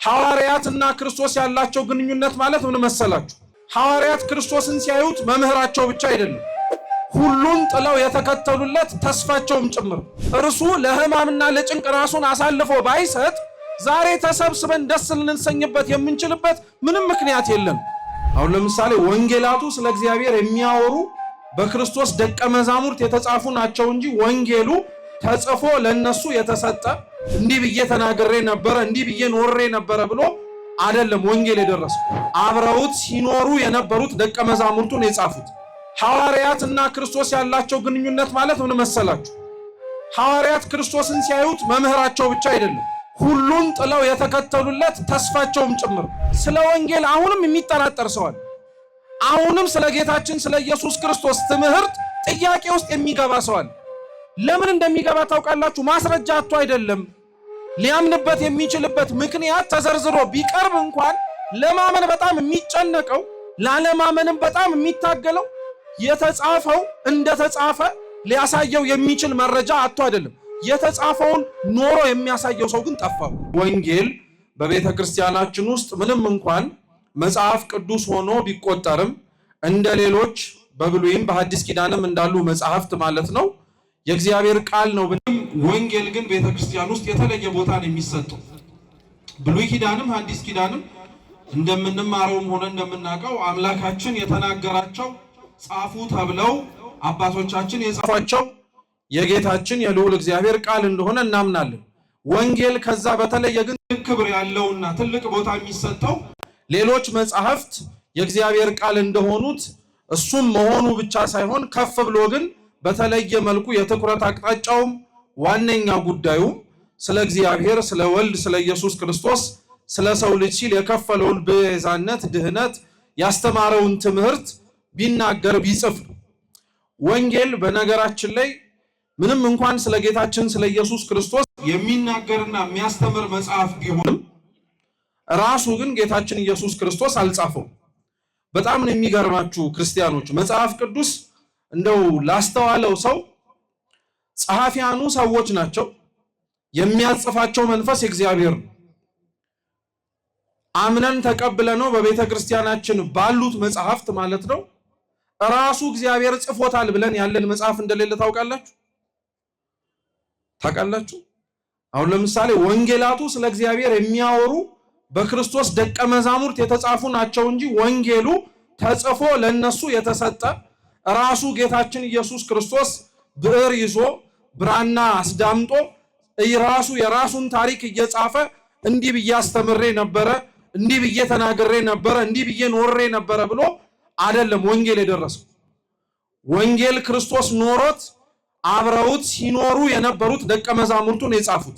ሐዋርያትና ክርስቶስ ያላቸው ግንኙነት ማለት ምን መሰላችሁ? ሐዋርያት ክርስቶስን ሲያዩት መምህራቸው ብቻ አይደለም፣ ሁሉን ጥለው የተከተሉለት ተስፋቸውም ጭምር። እርሱ ለሕማምና ለጭንቅ ራሱን አሳልፎ ባይሰጥ ዛሬ ተሰብስበን ደስ ልንሰኝበት የምንችልበት ምንም ምክንያት የለም። አሁን ለምሳሌ ወንጌላቱ ስለ እግዚአብሔር የሚያወሩ በክርስቶስ ደቀ መዛሙርት የተጻፉ ናቸው እንጂ ወንጌሉ ተጽፎ ለነሱ የተሰጠ እንዲህ ብዬ ተናግሬ ነበር እንዲህ ብዬ ኖሬ ነበር ብሎ አይደለም ወንጌል የደረሰው። አብረውት ሲኖሩ የነበሩት ደቀ መዛሙርቱን የጻፉት። ሐዋርያትና ክርስቶስ ያላቸው ግንኙነት ማለት ምን መሰላችሁ? ሐዋርያት ክርስቶስን ሲያዩት መምህራቸው ብቻ አይደለም፣ ሁሉን ጥለው የተከተሉለት ተስፋቸውም ጭምር። ስለ ወንጌል አሁንም የሚጠራጠር ሰው አለ። አሁንም ስለ ጌታችን ስለ ኢየሱስ ክርስቶስ ትምህርት ጥያቄ ውስጥ የሚገባ ሰው አለ። ለምን እንደሚገባ ታውቃላችሁ? ማስረጃ አጥቶ አይደለም። ሊያምንበት የሚችልበት ምክንያት ተዘርዝሮ ቢቀርብ እንኳን ለማመን በጣም የሚጨነቀው ላለማመንም በጣም የሚታገለው የተጻፈው እንደተጻፈ ሊያሳየው የሚችል መረጃ አጥቶ አይደለም። የተጻፈውን ኖሮ የሚያሳየው ሰው ግን ጠፋው። ወንጌል በቤተ ክርስቲያናችን ውስጥ ምንም እንኳን መጽሐፍ ቅዱስ ሆኖ ቢቆጠርም እንደ ሌሎች በብሉይም በሐዲስ ኪዳንም እንዳሉ መጽሐፍት ማለት ነው የእግዚአብሔር ቃል ነው። ወንጌል ግን ቤተ ክርስቲያን ውስጥ የተለየ ቦታ ነው የሚሰጠው። ብሉይ ኪዳንም ሐዲስ ኪዳንም እንደምንማረውም ሆነ እንደምናውቀው አምላካችን የተናገራቸው ጻፉ ተብለው አባቶቻችን የጻፏቸው የጌታችን የልዑል እግዚአብሔር ቃል እንደሆነ እናምናለን። ወንጌል ከዛ በተለየ ግን ክብር ያለውና ትልቅ ቦታ የሚሰጠው ሌሎች መጽሐፍት የእግዚአብሔር ቃል እንደሆኑት እሱም መሆኑ ብቻ ሳይሆን ከፍ ብሎ ግን በተለየ መልኩ የትኩረት አቅጣጫውም ዋነኛ ጉዳዩም ስለ እግዚአብሔር፣ ስለ ወልድ፣ ስለ ኢየሱስ ክርስቶስ፣ ስለ ሰው ልጅ ሲል የከፈለውን ቤዛነት፣ ድህነት ያስተማረውን ትምህርት ቢናገር ቢጽፍ። ወንጌል በነገራችን ላይ ምንም እንኳን ስለ ጌታችን ስለ ኢየሱስ ክርስቶስ የሚናገርና የሚያስተምር መጽሐፍ ቢሆንም ራሱ ግን ጌታችን ኢየሱስ ክርስቶስ አልጻፈው። በጣም ነው የሚገርማችሁ ክርስቲያኖች፣ መጽሐፍ ቅዱስ እንደው ላስተዋለው ሰው ጸሐፊያኑ ሰዎች ናቸው፣ የሚያጽፋቸው መንፈስ የእግዚአብሔር ነው። አምነን ተቀብለነው በቤተ ክርስቲያናችን ባሉት መጽሐፍት ማለት ነው ራሱ እግዚአብሔር ጽፎታል ብለን ያለን መጽሐፍ እንደሌለ ታውቃላችሁ? አሁን ለምሳሌ ወንጌላቱ ስለ እግዚአብሔር የሚያወሩ በክርስቶስ ደቀ መዛሙርት የተጻፉ ናቸው እንጂ ወንጌሉ ተጽፎ ለነሱ የተሰጠ ራሱ ጌታችን ኢየሱስ ክርስቶስ ብዕር ይዞ ብራና አስዳምጦ ራሱ የራሱን ታሪክ እየጻፈ እንዲህ ብዬ አስተምሬ ነበረ፣ እንዲህ ብዬ ተናግሬ ነበረ፣ እንዲህ ብዬ ኖሬ ነበረ ብሎ አይደለም ወንጌል የደረሰው። ወንጌል ክርስቶስ ኖሮት አብረውት ሲኖሩ የነበሩት ደቀ መዛሙርቱን የጻፉት።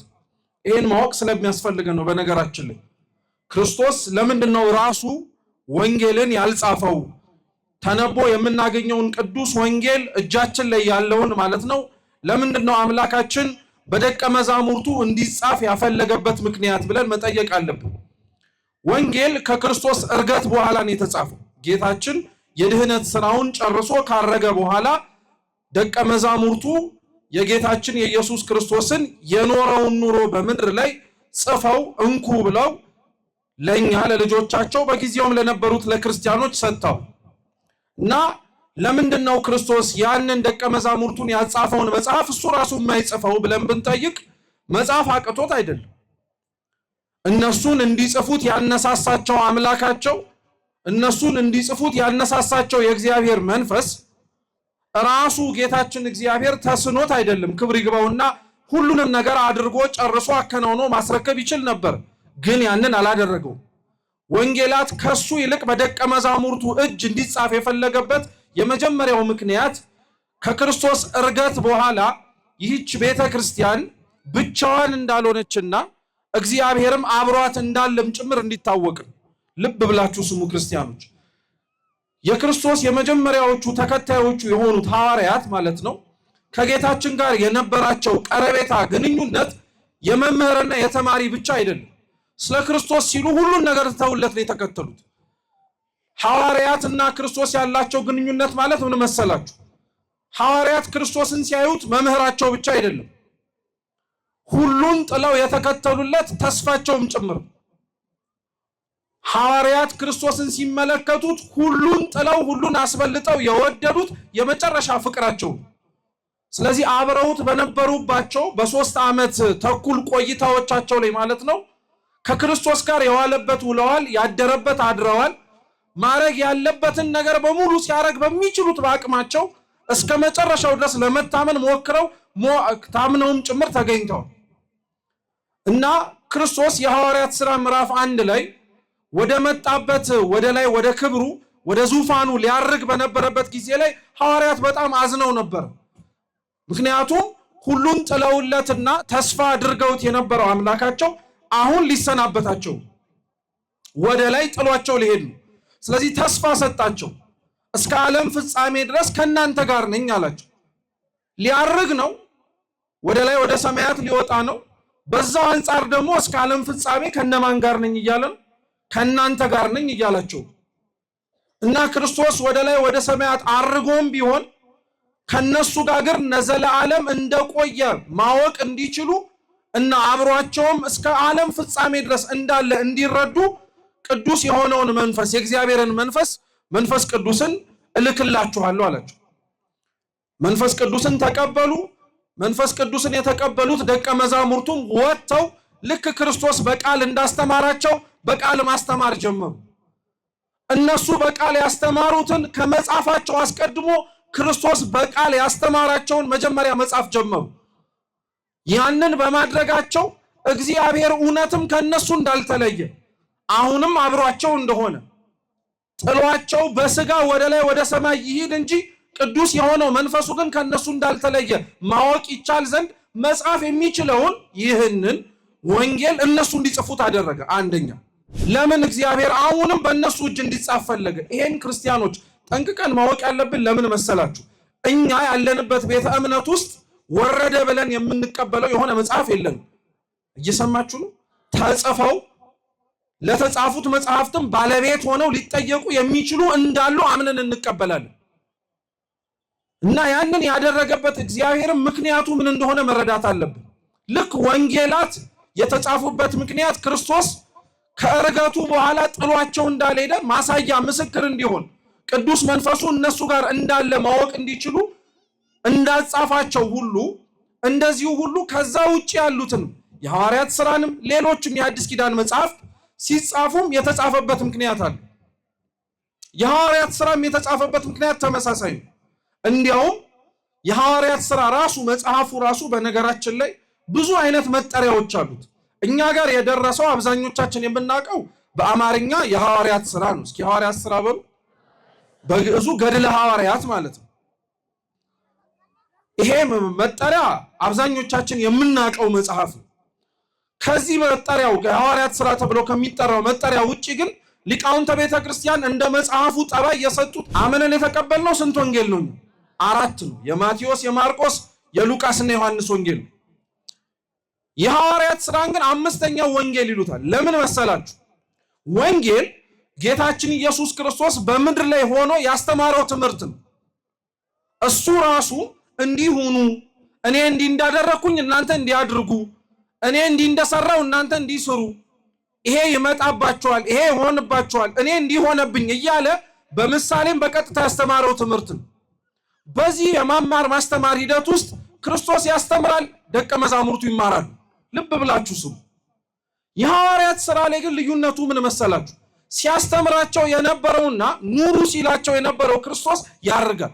ይሄን ማወቅ ስለሚያስፈልግ ነው። በነገራችን ላይ ክርስቶስ ለምንድነው ራሱ ወንጌልን ያልጻፈው? ተነቦ የምናገኘውን ቅዱስ ወንጌል እጃችን ላይ ያለውን ማለት ነው ለምንድነው አምላካችን በደቀ መዛሙርቱ እንዲጻፍ ያፈለገበት ምክንያት ብለን መጠየቅ አለብን። ወንጌል ከክርስቶስ እርገት በኋላ ነው የተጻፈው። ጌታችን የድህነት ስራውን ጨርሶ ካረገ በኋላ ደቀ መዛሙርቱ የጌታችን የኢየሱስ ክርስቶስን የኖረውን ኑሮ በምድር ላይ ጽፈው እንኩ ብለው ለኛ ለልጆቻቸው በጊዜውም ለነበሩት ለክርስቲያኖች ሰጥተው እና ለምንድነው ክርስቶስ ያንን ደቀ መዛሙርቱን ያጻፈውን መጽሐፍ እሱ ራሱ የማይጽፈው ብለን ብንጠይቅ መጽሐፍ አቅቶት አይደለም። እነሱን እንዲጽፉት ያነሳሳቸው አምላካቸው፣ እነሱን እንዲጽፉት ያነሳሳቸው የእግዚአብሔር መንፈስ ራሱ ጌታችን እግዚአብሔር ተስኖት አይደለም። ክብር ይግባውና ሁሉንም ነገር አድርጎ ጨርሶ አከናውኖ ማስረከብ ይችል ነበር፣ ግን ያንን አላደረገው። ወንጌላት ከሱ ይልቅ በደቀ መዛሙርቱ እጅ እንዲጻፍ የፈለገበት የመጀመሪያው ምክንያት ከክርስቶስ እርገት በኋላ ይህች ቤተ ክርስቲያን ብቻዋን እንዳልሆነችና እግዚአብሔርም አብሯት እንዳለም ጭምር እንዲታወቅ። ልብ ብላችሁ ስሙ ክርስቲያኖች። የክርስቶስ የመጀመሪያዎቹ ተከታዮቹ የሆኑት ሐዋርያት ማለት ነው ከጌታችን ጋር የነበራቸው ቀረቤታ ግንኙነት የመምህርና የተማሪ ብቻ አይደለም። ስለ ክርስቶስ ሲሉ ሁሉን ነገር ተውለት ነው የተከተሉት። ሐዋርያትና ክርስቶስ ያላቸው ግንኙነት ማለት ምን መሰላችሁ? ሐዋርያት ክርስቶስን ሲያዩት መምህራቸው ብቻ አይደለም፣ ሁሉን ጥለው የተከተሉለት ተስፋቸውም ጭምር። ሐዋርያት ክርስቶስን ሲመለከቱት ሁሉን ጥለው ሁሉን አስበልጠው የወደዱት የመጨረሻ ፍቅራቸው። ስለዚህ አብረውት በነበሩባቸው በ3 ዓመት ተኩል ቆይታዎቻቸው ላይ ማለት ነው ከክርስቶስ ጋር የዋለበት ውለዋል፣ ያደረበት አድረዋል። ማረግ ያለበትን ነገር በሙሉ ሲያረግ በሚችሉት በአቅማቸው እስከ መጨረሻው ድረስ ለመታመን ሞክረው ታምነውም ጭምር ተገኝተዋል። እና ክርስቶስ የሐዋርያት ሥራ ምዕራፍ 1 ላይ ወደ መጣበት ወደ ላይ ወደ ክብሩ ወደ ዙፋኑ ሊያርግ በነበረበት ጊዜ ላይ ሐዋርያት በጣም አዝነው ነበር። ምክንያቱም ሁሉን ጥለውለትና ተስፋ አድርገውት የነበረው አምላካቸው አሁን ሊሰናበታቸው ወደ ላይ ጥሏቸው ሊሄድ ነው። ስለዚህ ተስፋ ሰጣቸው። እስከ ዓለም ፍጻሜ ድረስ ከናንተ ጋር ነኝ አላቸው። ሊያርግ ነው፣ ወደ ላይ ወደ ሰማያት ሊወጣ ነው። በዛው አንጻር ደግሞ እስከ ዓለም ፍጻሜ ከነማን ጋር ነኝ እያለ ነው? ከናንተ ጋር ነኝ እያላቸው እና ክርስቶስ ወደ ላይ ወደ ሰማያት አርጎም ቢሆን ከነሱ ጋር ለዘላለም እንደቆየ ማወቅ እንዲችሉ እና አብሯቸውም እስከ ዓለም ፍጻሜ ድረስ እንዳለ እንዲረዱ ቅዱስ የሆነውን መንፈስ የእግዚአብሔርን መንፈስ ቅዱስን እልክላችኋለሁ አላቸው። መንፈስ ቅዱስን ተቀበሉ። መንፈስ ቅዱስን የተቀበሉት ደቀ መዛሙርቱም ወጥተው ልክ ክርስቶስ በቃል እንዳስተማራቸው በቃል ማስተማር ጀመሩ። እነሱ በቃል ያስተማሩትን ከመጻፋቸው አስቀድሞ ክርስቶስ በቃል ያስተማራቸውን መጀመሪያ መጻፍ ጀመሩ። ያንን በማድረጋቸው እግዚአብሔር እውነትም ከነሱ እንዳልተለየ አሁንም አብሯቸው እንደሆነ ጥሏቸው በስጋ ወደ ላይ ወደ ሰማይ ይሂድ እንጂ ቅዱስ የሆነው መንፈሱ ግን ከነሱ እንዳልተለየ ማወቅ ይቻል ዘንድ መጻፍ የሚችለውን ይህንን ወንጌል እነሱ እንዲጽፉት አደረገ። አንደኛ ለምን እግዚአብሔር አሁንም በእነሱ እጅ እንዲጻፍ ፈለገ? ይሄን ክርስቲያኖች ጠንቅቀን ማወቅ ያለብን ለምን መሰላችሁ? እኛ ያለንበት ቤተ እምነት ውስጥ ወረደ ብለን የምንቀበለው የሆነ መጽሐፍ የለም። እየሰማችሁ ነው? ተጽፈው ለተጻፉት መጽሐፍትም ባለቤት ሆነው ሊጠየቁ የሚችሉ እንዳሉ አምነን እንቀበላለን። እና ያንን ያደረገበት እግዚአብሔርም ምክንያቱ ምን እንደሆነ መረዳት አለብን። ልክ ወንጌላት የተጻፉበት ምክንያት ክርስቶስ ከእርገቱ በኋላ ጥሏቸው እንዳልሄደ ማሳያ ምስክር እንዲሆን ቅዱስ መንፈሱ እነሱ ጋር እንዳለ ማወቅ እንዲችሉ እንዳጻፋቸው ሁሉ እንደዚሁ ሁሉ ከዛ ውጪ ያሉትን የሐዋርያት ሥራንም ሌሎችም የአዲስ ኪዳን መጽሐፍት ሲጻፉም የተጻፈበት ምክንያት አለ። የሐዋርያት ሥራም የተጻፈበት ምክንያት ተመሳሳይ ነው። እንዲያውም የሐዋርያት ሥራ ራሱ መጽሐፉ ራሱ በነገራችን ላይ ብዙ አይነት መጠሪያዎች አሉት። እኛ ጋር የደረሰው አብዛኞቻችን የምናውቀው በአማርኛ የሐዋርያት ሥራ ነው። እስኪ የሐዋርያት ሥራ በሉ። በግዕዙ ገድለ ሐዋርያት ማለት ነው። ይሄ መጠሪያ አብዛኞቻችን የምናውቀው መጽሐፍ ነው። ከዚህ መጠሪያው የሐዋርያት ሥራ ተብሎ ከሚጠራው መጠሪያ ውጪ ግን ሊቃውንተ ቤተ ክርስቲያን እንደ መጽሐፉ ጠባይ የሰጡት አምነን የተቀበልነው ስንት ወንጌል ነው? 4 ነው። የማቴዎስ፣ የማርቆስ፣ የሉቃስና የዮሐንስ ወንጌል ነው። የሐዋርያት ሥራን ግን 5ኛው ወንጌል ይሉታል። ለምን መሰላችሁ? ወንጌል ጌታችን ኢየሱስ ክርስቶስ በምድር ላይ ሆኖ ያስተማረው ትምህርት ነው። እሱ ራሱ እንዲህ ሁኑ፣ እኔ እንዲህ እንዳደረኩኝ እናንተ እንዲያድርጉ፣ እኔ እንዲህ እንደሰራው እናንተ እንዲስሩ፣ ይሄ ይመጣባቸዋል፣ ይሄ ይሆንባቸዋል፣ እኔ እንዲህ ሆነብኝ እያለ በምሳሌም በቀጥታ ያስተማረው ትምህርት ነው። በዚህ የማማር ማስተማር ሂደት ውስጥ ክርስቶስ ያስተምራል፣ ደቀ መዛሙርቱ ይማራሉ። ልብ ብላችሁ ስሙ። የሐዋርያት ሥራ ላይ ግን ልዩነቱ ምን መሰላችሁ? ሲያስተምራቸው የነበረውና ኑሩ ሲላቸው የነበረው ክርስቶስ ያርጋል።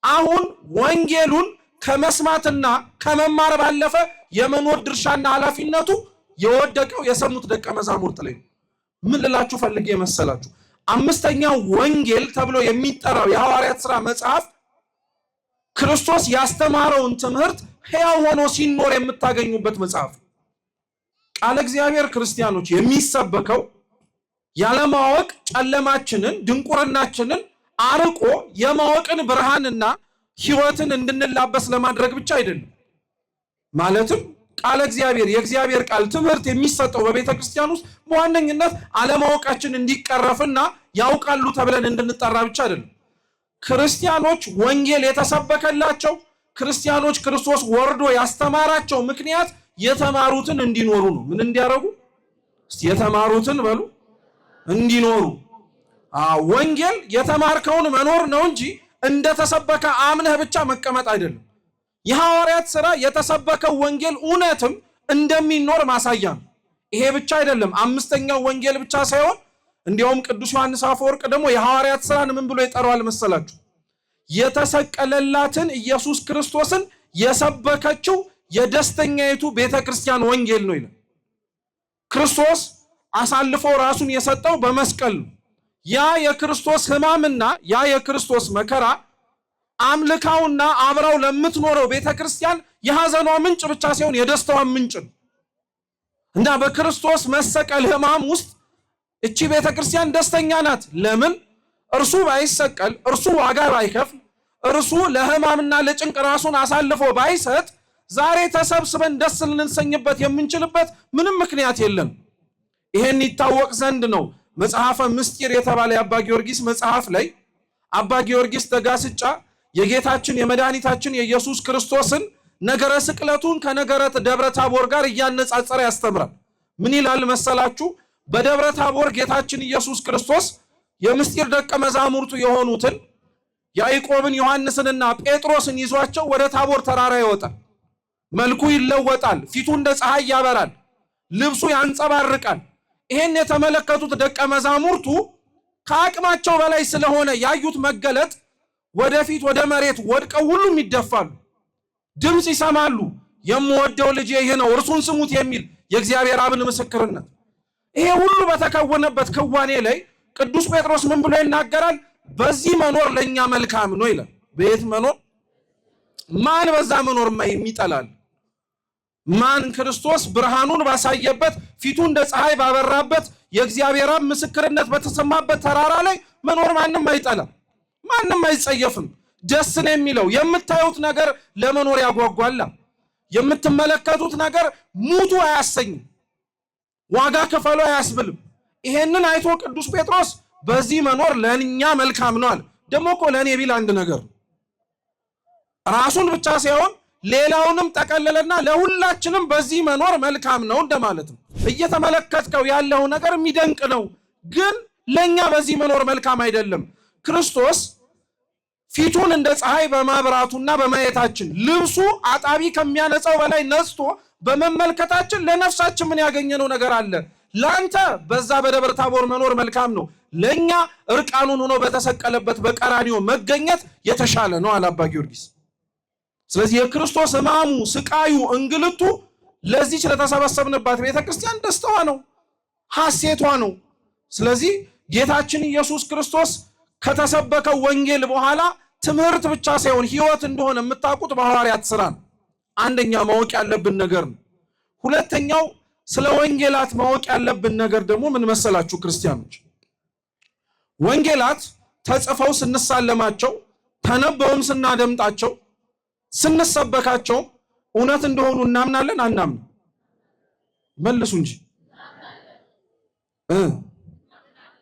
አሁን ወንጌሉን ከመስማትና ከመማር ባለፈ የመኖር ድርሻና ኃላፊነቱ የወደቀው የሰሙት ደቀ መዛሙርት ላይ ነው። ምን ልላችሁ ፈልጌ መሰላችሁ? 5ኛው ወንጌል ተብሎ የሚጠራው የሐዋርያት ሥራ መጽሐፍ ክርስቶስ ያስተማረውን ትምህርት ሕያው ሆኖ ሲኖር የምታገኙበት መጽሐፍ። ቃለ እግዚአብሔር ክርስቲያኖች የሚሰበከው ያለማወቅ ጨለማችንን ድንቁርናችንን አርቆ የማወቅን ብርሃንና ሕይወትን እንድንላበስ ለማድረግ ብቻ አይደለም። ማለትም ቃለ እግዚአብሔር የእግዚአብሔር ቃል ትምህርት የሚሰጠው በቤተ ክርስቲያን ውስጥ በዋነኝነት አለማወቃችን እንዲቀረፍና ያውቃሉ ተብለን እንድንጠራ ብቻ አይደለም። ክርስቲያኖች ወንጌል የተሰበከላቸው ክርስቲያኖች ክርስቶስ ወርዶ ያስተማራቸው ምክንያት የተማሩትን እንዲኖሩ ነው። ምን እንዲያረጉ? እስቲ የተማሩትን በሉ እንዲኖሩ። ወንጌል የተማርከውን መኖር ነው እንጂ እንደተሰበከ አምነህ ብቻ መቀመጥ አይደለም። የሐዋርያት ሥራ የተሰበከው ወንጌል እውነትም እንደሚኖር ማሳያ ነው። ይሄ ብቻ አይደለም፣ አምስተኛው ወንጌል ብቻ ሳይሆን እንዲያውም ቅዱስ ዮሐንስ አፈወርቅ ደግሞ የሐዋርያት ሥራን ምን ብሎ ይጠራዋል መሰላችሁ? የተሰቀለላትን ኢየሱስ ክርስቶስን የሰበከችው የደስተኛይቱ ቤተክርስቲያን ወንጌል ነው ይላል። ክርስቶስ አሳልፎ ራሱን የሰጠው በመስቀል ነው። ያ የክርስቶስ ሕማምና ያ የክርስቶስ መከራ አምልካውና አብራው ለምትኖረው ቤተክርስቲያን የሐዘኗ ምንጭ ብቻ ሳይሆን የደስታዋ ምንጭ ነው እና በክርስቶስ መሰቀል ሕማም ውስጥ እቺ ቤተክርስቲያን ደስተኛ ናት። ለምን? እርሱ ባይሰቀል፣ እርሱ ዋጋ ባይከፍል፣ እርሱ ለሕማምና ለጭንቅ ራሱን አሳልፎ ባይሰጥ ዛሬ ተሰብስበን ደስ ልንሰኝበት የምንችልበት ምንም ምክንያት የለም። ይሄን ይታወቅ ዘንድ ነው መጽሐፈ ምስጢር የተባለ የአባ ጊዮርጊስ መጽሐፍ ላይ አባ ጊዮርጊስ ዘጋስጫ የጌታችን የመድኃኒታችን የኢየሱስ ክርስቶስን ነገረ ስቅለቱን ከነገረ ደብረ ታቦር ጋር እያነጻጸረ ያስተምራል። ምን ይላል መሰላችሁ? በደብረ ታቦር ጌታችን ኢየሱስ ክርስቶስ የምስጢር ደቀ መዛሙርቱ የሆኑትን ያዕቆብን ዮሐንስንና ጴጥሮስን ይዟቸው ወደ ታቦር ተራራ ይወጣል። መልኩ ይለወጣል፣ ፊቱ እንደ ፀሐይ ያበራል፣ ልብሱ ያንጸባርቃል። ይሄን የተመለከቱት ደቀ መዛሙርቱ ከአቅማቸው በላይ ስለሆነ ያዩት መገለጥ ወደፊት ወደ መሬት ወድቀው ሁሉም ይደፋሉ። ድምፅ ይሰማሉ፣ የምወደው ልጄ ይህ ነው እርሱን ስሙት የሚል የእግዚአብሔር አብን ምስክርነት። ይሄ ሁሉ በተከወነበት ክዋኔ ላይ ቅዱስ ጴጥሮስ ምን ብሎ ይናገራል? በዚህ መኖር ለኛ መልካም ነው ይላል። በየት መኖር? ማን በዛ መኖር የሚጠላል? ማን ክርስቶስ ብርሃኑን ባሳየበት ፊቱ እንደ ፀሐይ ባበራበት የእግዚአብሔር አብ ምስክርነት በተሰማበት ተራራ ላይ መኖር ማንም አይጠላም፣ ማንም አይጸየፍም። ደስ ነው የሚለው። የምታዩት ነገር ለመኖር ያጓጓላ። የምትመለከቱት ነገር ሙቱ አያሰኝም፣ ዋጋ ክፈሉ አያስብልም። ይሄንን አይቶ ቅዱስ ጴጥሮስ በዚህ መኖር ለኛ መልካም ነው አለ። ደግሞ እኮ ለኔ ቢል አንድ ነገር ራሱን ብቻ ሳይሆን ሌላውንም ጠቀለለና ለሁላችንም በዚህ መኖር መልካም ነው እንደማለት ነው። እየተመለከትከው ያለው ነገር የሚደንቅ ነው፣ ግን ለኛ በዚህ መኖር መልካም አይደለም። ክርስቶስ ፊቱን እንደ ፀሐይ በማብራቱና በማየታችን ልብሱ አጣቢ ከሚያነጻው በላይ ነጽቶ በመመልከታችን ለነፍሳችን ምን ያገኘነው ነገር አለ? ላንተ በዛ በደብረ ታቦር መኖር መልካም ነው፣ ለኛ እርቃኑን ሆኖ በተሰቀለበት በቀራንዮ መገኘት የተሻለ ነው አለ አባ ጊዮርጊስ። ስለዚህ የክርስቶስ ሕማሙ፣ ስቃዩ፣ እንግልቱ ለዚህ ስለተሰበሰብንባት ቤተክርስቲያን ደስታዋ ነው፣ ሐሴቷ ነው። ስለዚህ ጌታችን ኢየሱስ ክርስቶስ ከተሰበከው ወንጌል በኋላ ትምህርት ብቻ ሳይሆን ሕይወት እንደሆነ የምታውቁት በሐዋርያት ሥራ ነው። አንደኛ ማወቅ ያለብን ነገር ነው። ሁለተኛው ስለ ወንጌላት ማወቅ ያለብን ነገር ደግሞ ምን መሰላችሁ ክርስቲያኖች? ወንጌላት ተጽፈው ስንሳለማቸው፣ ተነበውም ስናደምጣቸው፣ ስንሰበካቸው እውነት እንደሆኑ እናምናለን አናምንም? መልሱ እንጂ።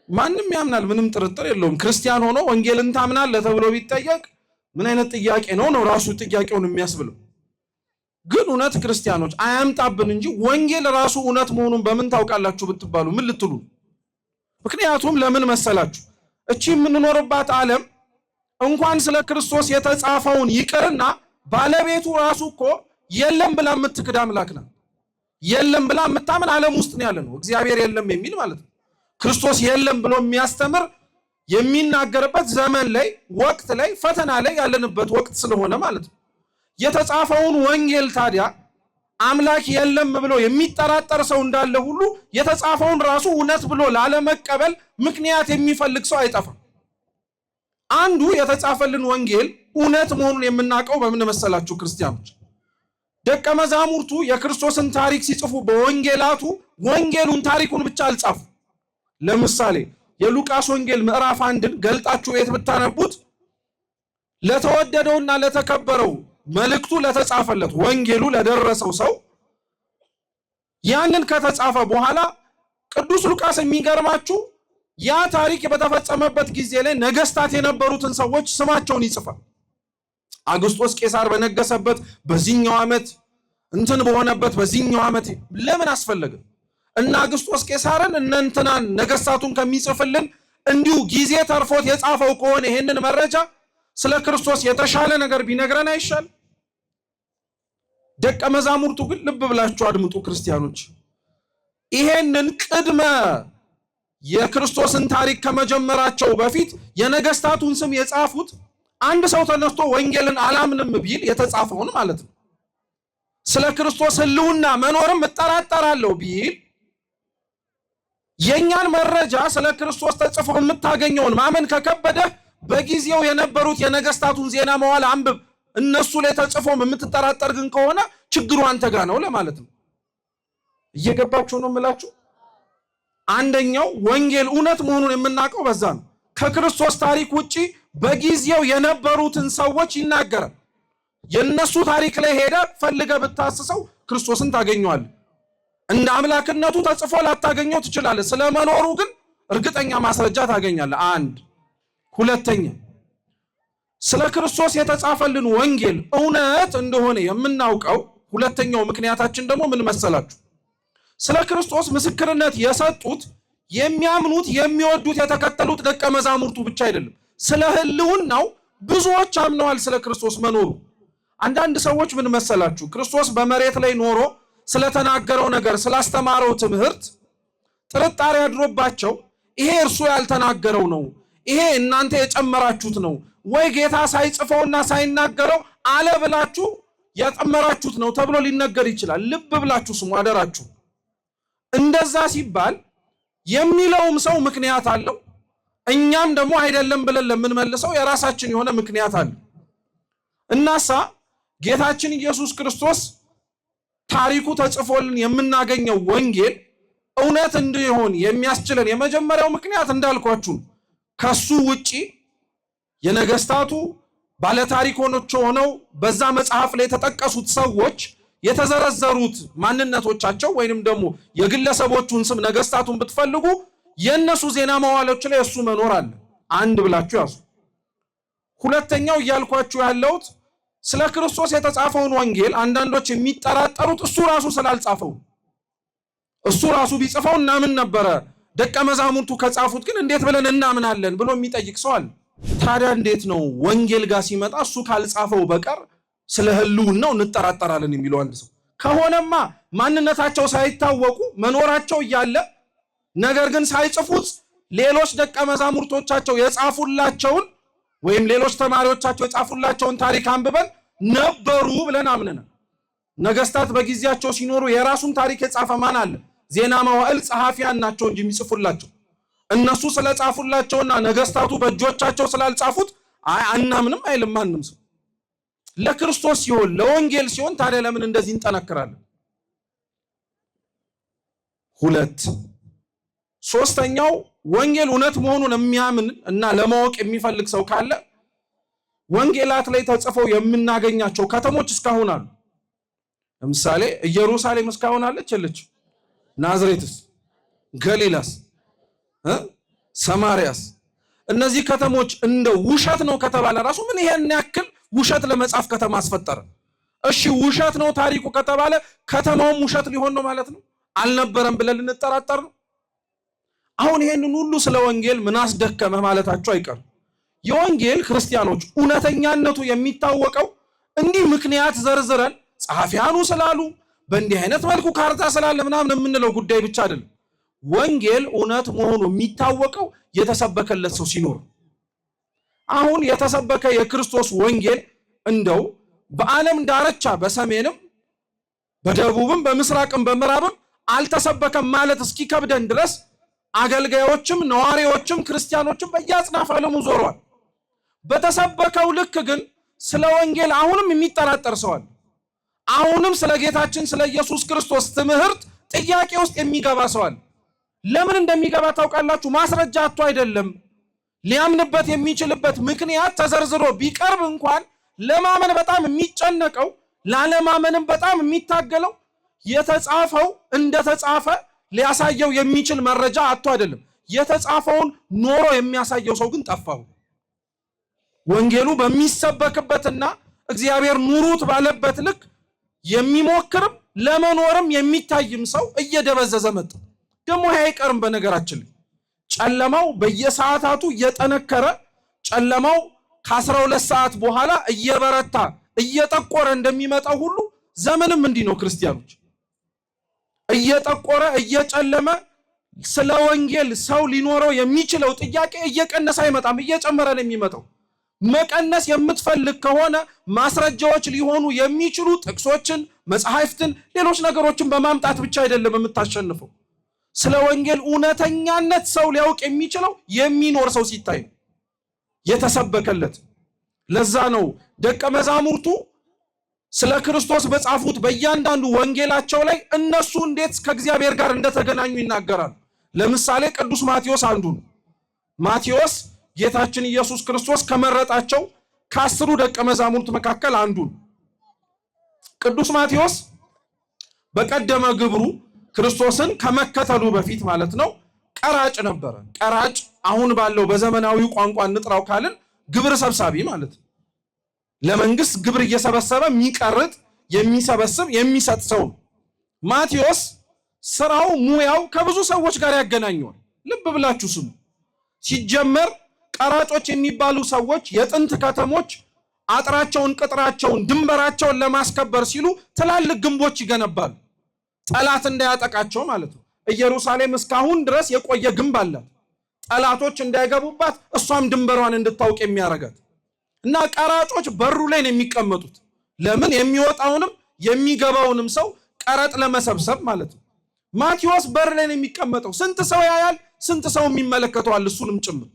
ማንም ያምናል፣ ምንም ጥርጥር የለውም። ክርስቲያን ሆኖ ወንጌልን ታምናለህ ተብሎ ቢጠየቅ ምን አይነት ጥያቄ ነው ራሱ ጥያቄውን የሚያስብለው? ግን እውነት ክርስቲያኖች አያምጣብን እንጂ ወንጌል ራሱ እውነት መሆኑን በምን ታውቃላችሁ ብትባሉ ምን ልትሉ? ምክንያቱም ለምን መሰላችሁ? እቺ የምንኖርባት ዓለም እንኳን ስለ ክርስቶስ የተጻፈውን ይቅርና ባለቤቱ ራሱ እኮ የለም ብላ የምትክድ አምላክ ናት። የለም ብላ የምታምን ዓለም ውስጥ ነው ያለ ነው። እግዚአብሔር የለም የሚል ማለት ነው። ክርስቶስ የለም ብሎ የሚያስተምር የሚናገርበት ዘመን ላይ ወቅት ላይ ፈተና ላይ ያለንበት ወቅት ስለሆነ ማለት ነው። የተጻፈውን ወንጌል ታዲያ አምላክ የለም ብሎ የሚጠራጠር ሰው እንዳለ ሁሉ የተጻፈውን ራሱ እውነት ብሎ ላለመቀበል ምክንያት የሚፈልግ ሰው አይጠፋም። አንዱ የተጻፈልን ወንጌል እውነት መሆኑን የምናውቀው በምን መሰላችሁ ክርስቲያኖች? ደቀ መዛሙርቱ የክርስቶስን ታሪክ ሲጽፉ በወንጌላቱ ወንጌሉን ታሪኩን ብቻ አልጻፉ። ለምሳሌ የሉቃስ ወንጌል ምዕራፍ 1ን ገልጣችሁ ቤት ብታነቡት ለተወደደውና ለተከበረው መልእክቱ ለተጻፈለት ወንጌሉ ለደረሰው ሰው ያንን ከተጻፈ በኋላ ቅዱስ ሉቃስ የሚገርማችሁ ያ ታሪክ በተፈጸመበት ጊዜ ላይ ነገስታት የነበሩትን ሰዎች ስማቸውን ይጽፋል። አውግስጦስ ቄሳር በነገሰበት በዚህኛው ዓመት እንትን በሆነበት በዚህኛው ዓመት ለምን አስፈለገ? እና አግስጦስ ቄሳርን እነንተናን ነገስታቱን ከሚጽፍልን እንዲሁ ጊዜ ተርፎት የጻፈው ከሆነ ይሄንን መረጃ ስለ ክርስቶስ የተሻለ ነገር ቢነግረን አይሻል? ደቀ መዛሙርቱ ግን ልብ ብላችሁ አድምጡ ክርስቲያኖች፣ ይሄንን ቅድመ የክርስቶስን ታሪክ ከመጀመራቸው በፊት የነገስታቱን ስም የጻፉት አንድ ሰው ተነስቶ ወንጌልን አላምንም ቢል የተጻፈውን ማለት ነው። ስለ ክርስቶስ ህልውና መኖርም እጠራጠራለሁ ቢል የኛን መረጃ ስለ ክርስቶስ ተጽፎ የምታገኘውን ማመን ከከበደ በጊዜው የነበሩት የነገስታቱን ዜና መዋዕል አንብብ። እነሱ ላይ ተጽፎም የምትጠራጠር ግን ከሆነ ችግሩ አንተ ጋር ነው ለማለት ነው። እየገባችሁ ነው የምላችሁ? አንደኛው ወንጌል እውነት መሆኑን የምናውቀው በዛ ነው። ከክርስቶስ ታሪክ ውጪ በጊዜው የነበሩትን ሰዎች ይናገራል። የነሱ ታሪክ ላይ ሄደ ፈልገ ብታስሰው ክርስቶስን ታገኘዋለህ። እንደ አምላክነቱ ተጽፎ ላታገኘው ትችላለህ። ስለመኖሩ ግን እርግጠኛ ማስረጃ ታገኛለህ። አንድ ሁለተኛ፣ ስለ ክርስቶስ የተጻፈልን ወንጌል እውነት እንደሆነ የምናውቀው ሁለተኛው ምክንያታችን ደግሞ ምን መሰላችሁ? ስለ ክርስቶስ ምስክርነት የሰጡት የሚያምኑት የሚወዱት የተከተሉት ደቀ መዛሙርቱ ብቻ አይደለም። ስለ ህልውናው ብዙዎች አምነዋል ስለ ክርስቶስ መኖሩ። አንዳንድ ሰዎች ምን መሰላችሁ? ክርስቶስ በመሬት ላይ ኖሮ ስለተናገረው ነገር ስላስተማረው ትምህርት ጥርጣሬ አድሮባቸው ይሄ እርሱ ያልተናገረው ነው፣ ይሄ እናንተ የጨመራችሁት ነው፣ ወይ ጌታ ሳይጽፈውና ሳይናገረው አለ ብላችሁ ያጨመራችሁት ነው ተብሎ ሊነገር ይችላል። ልብ ብላችሁ ስሙ አደራችሁ። እንደዛ ሲባል የሚለውም ሰው ምክንያት አለው፣ እኛም ደግሞ አይደለም ብለን ለምንመልሰው የራሳችን የሆነ ምክንያት አለ። እናሳ ጌታችን ኢየሱስ ክርስቶስ ታሪኩ ተጽፎልን የምናገኘው ወንጌል እውነት እንዲሆን የሚያስችለን የመጀመሪያው ምክንያት እንዳልኳችሁ ከሱ ውጪ የነገስታቱ ባለታሪኮች ሆነው በዛ መጽሐፍ ላይ የተጠቀሱት ሰዎች የተዘረዘሩት ማንነቶቻቸው ወይንም ደግሞ የግለሰቦቹን ስም ነገስታቱን ብትፈልጉ የነሱ ዜና መዋዕሎች ላይ እሱ መኖር አለ። አንድ ብላችሁ ያዙ። ሁለተኛው እያልኳችሁ ያለውት ስለ ክርስቶስ የተጻፈውን ወንጌል አንዳንዶች የሚጠራጠሩት እሱ ራሱ ስላልጻፈው፣ እሱ ራሱ ቢጽፈው እናምን ነበረ፣ ደቀ መዛሙርቱ ከጻፉት ግን እንዴት ብለን እናምናለን ብሎ የሚጠይቅ ሰው አለ። ታዲያ እንዴት ነው ወንጌል ጋር ሲመጣ እሱ ካልጻፈው በቀር ስለ ህልውናው እንጠራጠራለን የሚለው አንድ ሰው ከሆነማ ማንነታቸው ሳይታወቁ መኖራቸው እያለ ነገር ግን ሳይጽፉት ሌሎች ደቀ መዛሙርቶቻቸው የጻፉላቸውን ወይም ሌሎች ተማሪዎቻቸው የጻፉላቸውን ታሪክ አንብበን ነበሩ ብለን አምነናል። ነገስታት በጊዜያቸው ሲኖሩ የራሱን ታሪክ የጻፈ ማን አለ? ዜና መዋዕል ጸሐፊያን ናቸው እንጂ የሚጽፉላቸው። እነሱ ስለጻፉላቸውና ነገስታቱ በእጆቻቸው ስላልጻፉት አናምንም አይልም ማንም ሰው። ለክርስቶስ ሲሆን ለወንጌል ሲሆን ታዲያ ለምን እንደዚህ እንጠነክራለን? ሁለት ሶስተኛው ወንጌል እውነት መሆኑን የሚያምን እና ለማወቅ የሚፈልግ ሰው ካለ ወንጌላት ላይ ተጽፈው የምናገኛቸው ከተሞች እስካሁን አሉ። ለምሳሌ ኢየሩሳሌም እስካሁን አለች የለች? ናዝሬትስ፣ ገሊላስ፣ ሰማሪያስ እነዚህ ከተሞች እንደ ውሸት ነው ከተባለ ራሱ ምን ይሄን ያክል ውሸት ለመጻፍ ከተማ አስፈጠረ? እሺ ውሸት ነው ታሪኩ ከተባለ ከተማውም ውሸት ሊሆን ነው ማለት ነው? አልነበረም ብለን ልንጠራጠር ነው? አሁን ይሄንን ሁሉ ስለ ወንጌል ምን አስደከመ ማለታቸው አይቀርም። የወንጌል ክርስቲያኖች እውነተኛነቱ የሚታወቀው እንዲህ ምክንያት ዘርዝረን ጸሐፊያኑ ስላሉ በእንዲህ አይነት መልኩ ካርታ ስላለ ምናምን የምንለው ጉዳይ ብቻ አይደለም። ወንጌል እውነት መሆኑ የሚታወቀው የተሰበከለት ሰው ሲኖር። አሁን የተሰበከ የክርስቶስ ወንጌል እንደው በዓለም ዳርቻ በሰሜንም በደቡብም በምስራቅም በምዕራብም አልተሰበከም ማለት እስኪከብደን ድረስ አገልጋዮችም ነዋሪዎችም ክርስቲያኖችም በየአጽናፈ ዓለሙ ዞረዋል። በተሰበከው ልክ ግን ስለ ወንጌል አሁንም የሚጠራጠር ሰው አለ። አሁንም ስለ ጌታችን ስለ ኢየሱስ ክርስቶስ ትምህርት ጥያቄ ውስጥ የሚገባ ሰው አለ። ለምን እንደሚገባ ታውቃላችሁ? ማስረጃ አጥቶ አይደለም። ሊያምንበት የሚችልበት ምክንያት ተዘርዝሮ ቢቀርብ እንኳን ለማመን በጣም የሚጨነቀው ላለማመንም በጣም የሚታገለው የተጻፈው እንደተጻፈ ሊያሳየው የሚችል መረጃ አጥቶ አይደለም። የተጻፈውን ኖሮ የሚያሳየው ሰው ግን ጠፋው። ወንጌሉ በሚሰበክበትና እግዚአብሔር ኑሩት ባለበት ልክ የሚሞክርም ለመኖርም የሚታይም ሰው እየደበዘዘ መጣ። ደሞ አይቀርም። በነገራችን ጨለማው በየሰዓታቱ እየጠነከረ ጨለማው ከ12 ሰዓት በኋላ እየበረታ እየጠቆረ እንደሚመጣው ሁሉ ዘመንም እንዲህ ነው። ክርስቲያኖች እየጠቆረ እየጨለመ ስለ ወንጌል ሰው ሊኖረው የሚችለው ጥያቄ እየቀነሰ አይመጣም፣ እየጨመረ ነው የሚመጣው። መቀነስ የምትፈልግ ከሆነ ማስረጃዎች ሊሆኑ የሚችሉ ጥቅሶችን፣ መጽሐፍትን፣ ሌሎች ነገሮችን በማምጣት ብቻ አይደለም የምታሸንፈው። ስለ ወንጌል እውነተኛነት ሰው ሊያውቅ የሚችለው የሚኖር ሰው ሲታይ ነው የተሰበከለት። ለዛ ነው ደቀ መዛሙርቱ ስለ ክርስቶስ በጻፉት በእያንዳንዱ ወንጌላቸው ላይ እነሱ እንዴት ከእግዚአብሔር ጋር እንደተገናኙ ይናገራሉ። ለምሳሌ ቅዱስ ማቴዎስ አንዱ ነው። ማቴዎስ ጌታችን ኢየሱስ ክርስቶስ ከመረጣቸው ከ10 ደቀ መዛሙርት መካከል አንዱ ነው። ቅዱስ ማቴዎስ በቀደመ ግብሩ ክርስቶስን ከመከተሉ በፊት ማለት ነው ቀራጭ ነበረ። ቀራጭ አሁን ባለው በዘመናዊው ቋንቋ እንጥራው ካልን ግብር ሰብሳቢ ማለት ነው። ለመንግስት ግብር እየሰበሰበ የሚቀርጥ የሚሰበስብ የሚሰጥ ሰው ነው። ማቴዎስ ስራው ሙያው ከብዙ ሰዎች ጋር ያገናኘዋል። ልብ ብላችሁ ስሙ። ሲጀመር ቀራጮች የሚባሉ ሰዎች የጥንት ከተሞች አጥራቸውን፣ ቅጥራቸውን፣ ድንበራቸውን ለማስከበር ሲሉ ትላልቅ ግንቦች ይገነባሉ። ጠላት እንዳያጠቃቸው ማለት ነው። ኢየሩሳሌም እስካሁን ድረስ የቆየ ግንብ አላት፣ ጠላቶች እንዳይገቡባት እሷም ድንበሯን እንድታውቅ የሚያረጋት። እና ቀራጮች በሩ ላይ ነው የሚቀመጡት። ለምን? የሚወጣውንም የሚገባውንም ሰው ቀረጥ ለመሰብሰብ ማለት ነው። ማቴዎስ በር ላይ ነው የሚቀመጠው። ስንት ሰው ያያል፣ ስንት ሰው የሚመለከተዋል፣ እሱንም ጭምር።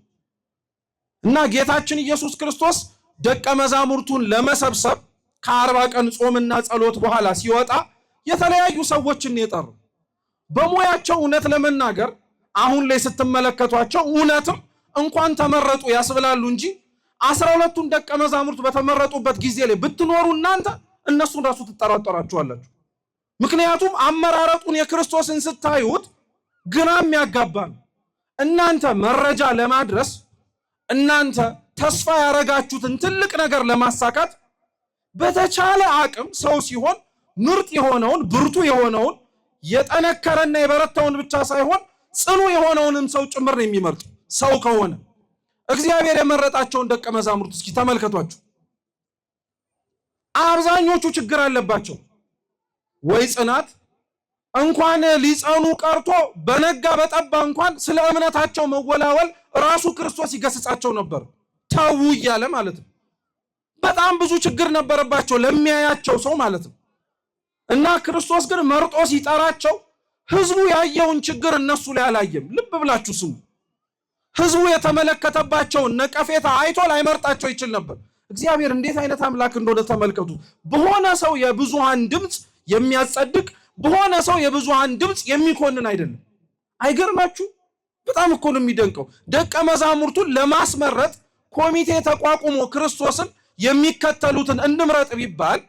እና ጌታችን ኢየሱስ ክርስቶስ ደቀ መዛሙርቱን ለመሰብሰብ ከ40 ቀን ጾምና ጸሎት በኋላ ሲወጣ የተለያዩ ሰዎችን የጠሩ በሙያቸው እውነት ለመናገር አሁን ላይ ስትመለከቷቸው እውነትም እንኳን ተመረጡ ያስብላሉ እንጂ 12ቱን ደቀ መዛሙርት በተመረጡበት ጊዜ ላይ ብትኖሩ እናንተ እነሱን ራሱ ትጠራጠራቸዋላችሁ። ምክንያቱም አመራረጡን የክርስቶስን ስታዩት ግራም ያጋባል። እናንተ መረጃ ለማድረስ እናንተ ተስፋ ያረጋችሁትን ትልቅ ነገር ለማሳካት በተቻለ አቅም ሰው ሲሆን ምርጥ የሆነውን ብርቱ የሆነውን የጠነከረና የበረታውን ብቻ ሳይሆን ጽኑ የሆነውንም ሰው ጭምር ነው የሚመርጥ። ሰው ከሆነ እግዚአብሔር የመረጣቸውን ደቀ መዛሙርት እስኪ ተመልከቷቸው። አብዛኞቹ ችግር አለባቸው። ወይ ጽናት እንኳን ሊጸኑ ቀርቶ በነጋ በጠባ እንኳን ስለ እምነታቸው መወላወል ራሱ ክርስቶስ ይገስጻቸው ነበር። ተው እያለ ማለት ነው። በጣም ብዙ ችግር ነበረባቸው ለሚያያቸው ሰው ማለት ነው። እና ክርስቶስ ግን መርጦ ሲጠራቸው ህዝቡ ያየውን ችግር እነሱ ላይ አላየም። ልብ ብላችሁ ስሙ። ህዝቡ የተመለከተባቸውን ነቀፌታ አይቶ ላይመርጣቸው ይችል ነበር። እግዚአብሔር እንዴት አይነት አምላክ እንደሆነ ተመልከቱ። በሆነ ሰው የብዙሃን ድምጽ የሚያጸድቅ፣ በሆነ ሰው የብዙሃን ድምጽ የሚኮንን አይደለም። አይገርማችሁ? በጣም እኮ ነው የሚደንቀው። ደቀ መዛሙርቱን ለማስመረጥ ኮሚቴ ተቋቁሞ ክርስቶስን የሚከተሉትን እንምረጥ ቢባል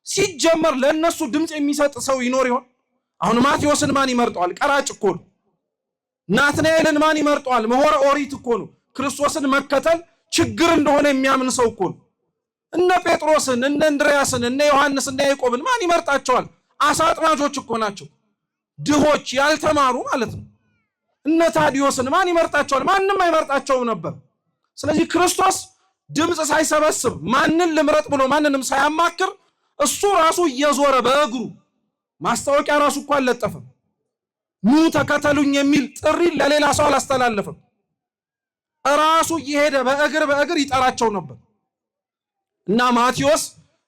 ሲጀመር ለነሱ ድምጽ የሚሰጥ ሰው ይኖር ይሆን? አሁን ማቴዎስን ማን ይመርጠዋል? ቀራጭ እኮ ነው። ናትናኤልን ማን ይመርጠዋል? ምሁረ ኦሪት እኮ ነው። ክርስቶስን መከተል ችግር እንደሆነ የሚያምን ሰው እኮ ነው። እነ ጴጥሮስን፣ እነ እንድርያስን፣ እነ ዮሐንስ፣ እነ ያዕቆብን ማን ይመርጣቸዋል? አሳ አጥማጆች እኮ ናቸው። ድሆች፣ ያልተማሩ ማለት ነው። እነ ታዲዮስን ማን ይመርጣቸዋል? ማንም አይመርጣቸውም ነበር። ስለዚህ ክርስቶስ ድምጽ ሳይሰበስብ ማንን ልምረጥ ብሎ ማንንም ሳያማክር እሱ ራሱ እየዞረ በእግሩ ማስታወቂያ ራሱ እኮ አልለጠፈም። ኑ ተከተሉኝ የሚል ጥሪ ለሌላ ሰው አላስተላለፈም። ራሱ እየሄደ በእግር ይጠራቸው ነበር። እና ማቴዎስ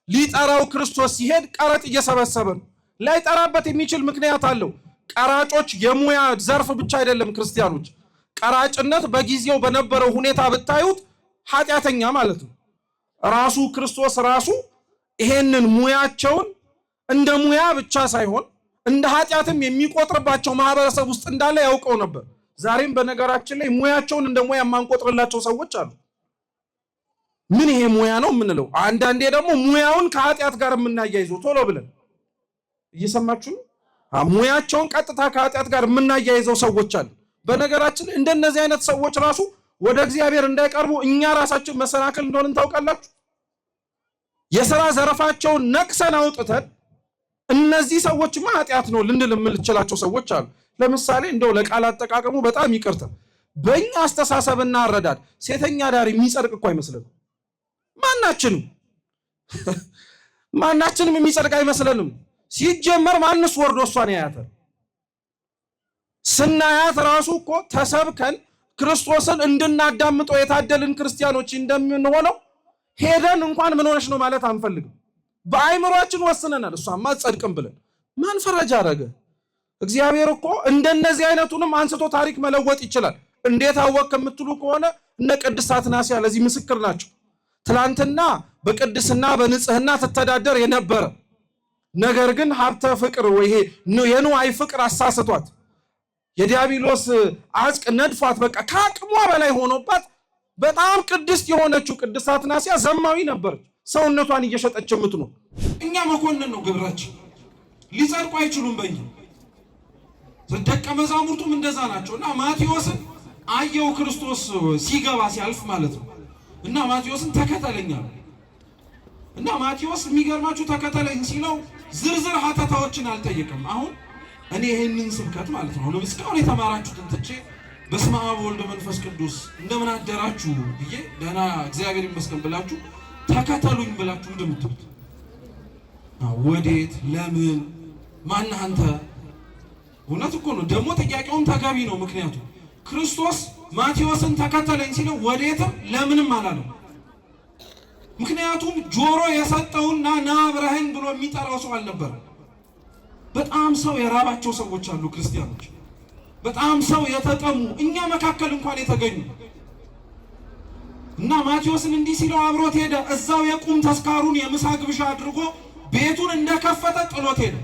ሊጠራው ክርስቶስ ሲሄድ ቀረጥ እየሰበሰበ ነው። ላይጠራበት የሚችል ምክንያት አለው። ቀራጮች የሙያ ዘርፍ ብቻ አይደለም ክርስቲያኖች። ቀራጭነት በጊዜው በነበረው ሁኔታ ብታዩት ኃጢአተኛ ማለት ነው። ራሱ ክርስቶስ ራሱ ይሄንን ሙያቸውን እንደ ሙያ ብቻ ሳይሆን እንደ ኃጢአትም የሚቆጥርባቸው ማህበረሰብ ውስጥ እንዳለ ያውቀው ነበር። ዛሬም በነገራችን ላይ ሙያቸውን እንደ ሙያ የማንቆጥርላቸው ሰዎች አሉ። ምን ይሄ ሙያ ነው የምንለው? አንዳንዴ ደግሞ ሙያውን ከኃጢአት ጋር የምናያይዘው ቶሎ ብለን እየሰማችሁ ሙያቸውን ቀጥታ ከኃጢአት ጋር የምናያይዘው ሰዎች አሉ። በነገራችን ላይ እንደነዚህ አይነት ሰዎች ራሱ ወደ እግዚአብሔር እንዳይቀርቡ እኛ ራሳችን መሰናክል እንደሆንን ታውቃላችሁ። የሥራ ዘርፋቸውን ነቅሰን አውጥተን እነዚህ ሰዎችማ ኃጢአት ነው ልንል የምንችላቸው ሰዎች አሉ። ለምሳሌ እንደው ለቃል አጠቃቀሙ በጣም ይቅርታ በእኛ አስተሳሰብና አረዳድ ሴተኛ ዳር የሚጸድቅ እኮ አይመስልም። ማናችንም የሚጸድቅ አይመስለንም። ሲጀመር ማንስ ወርዶ እሷን ያያታል? ስናያት ራሱ እኮ ተሰብከን ክርስቶስን እንድናዳምጠው የታደልን ክርስቲያኖች እንደምንሆነው ሄደን እንኳን ምን ሆነሽ ነው ማለት አንፈልግም። በአይምሮአችን ወስነናል እሷማ ጸድቅም ብለን። ማን ፈረጃ አረገ? እግዚአብሔር እኮ እንደነዚህ አይነቱንም አንስቶ ታሪክ መለወጥ ይችላል። እንዴት አወቅ የምትሉ ከሆነ እነ ቅድስት አትናስያ ለዚህ ምስክር ናቸው። ትላንትና በቅድስና በንጽህና ትተዳደር የነበረ ነገር ግን ሀብተ ፍቅር ወይ የንዋይ ፍቅር አሳስቷት የዲያብሎስ አጽቅ ነድፏት በቃ ከአቅሟ በላይ ሆኖባት በጣም ቅድስት የሆነችው ቅድስት አትናስያ ዘማዊ ነበረች። ሰውነቷን እየሸጠች የምትኖር እኛ መኮንን ነው ግብራችን። ሊጸድቁ አይችሉም። በእኛ ደቀ መዛሙርቱም እንደዛ ናቸው። እና ማቴዎስን አየው ክርስቶስ ሲገባ ሲያልፍ ማለት ነው። እና ማቴዎስን ተከተለኝ አለ። እና ማቴዎስ የሚገርማችሁ ተከተለኝ ሲለው ዝርዝር ሀተታዎችን አልጠየቀም። አሁን እኔ ይሄንን ስብከት ማለት ነው ለምስካውን የተማራችሁትን ትቼ በስመ አብ ወልድ መንፈስ ቅዱስ እንደምን አደራችሁ ብዬ ደህና እግዚአብሔር ይመስገን ብላችሁ ተከተሉኝ ብላችሁ እንደምትሉት ወዴት ለምን ማን አንተ? እውነት እኮ ነው። ደግሞ ጥያቄውም ተገቢ ነው። ምክንያቱም ክርስቶስ ማቴዎስን ተከተለኝ ሲለው ወዴትም ለምንም አላለም። ምክንያቱም ጆሮ የሰጠውና ና አብረኸኝ ብሎ የሚጠራው ሰው አልነበረ። በጣም ሰው የራባቸው ሰዎች አሉ ክርስቲያኖች፣ በጣም ሰው የተጠሙ እኛ መካከል እንኳን የተገኙ እና ማቴዎስን እንዲህ ሲለው አብሮት ሄደ። እዛው የቁም ተስካሩን የምሳ ግብዣ አድርጎ ቤቱን እንደከፈተ ጥሎት ሄደ።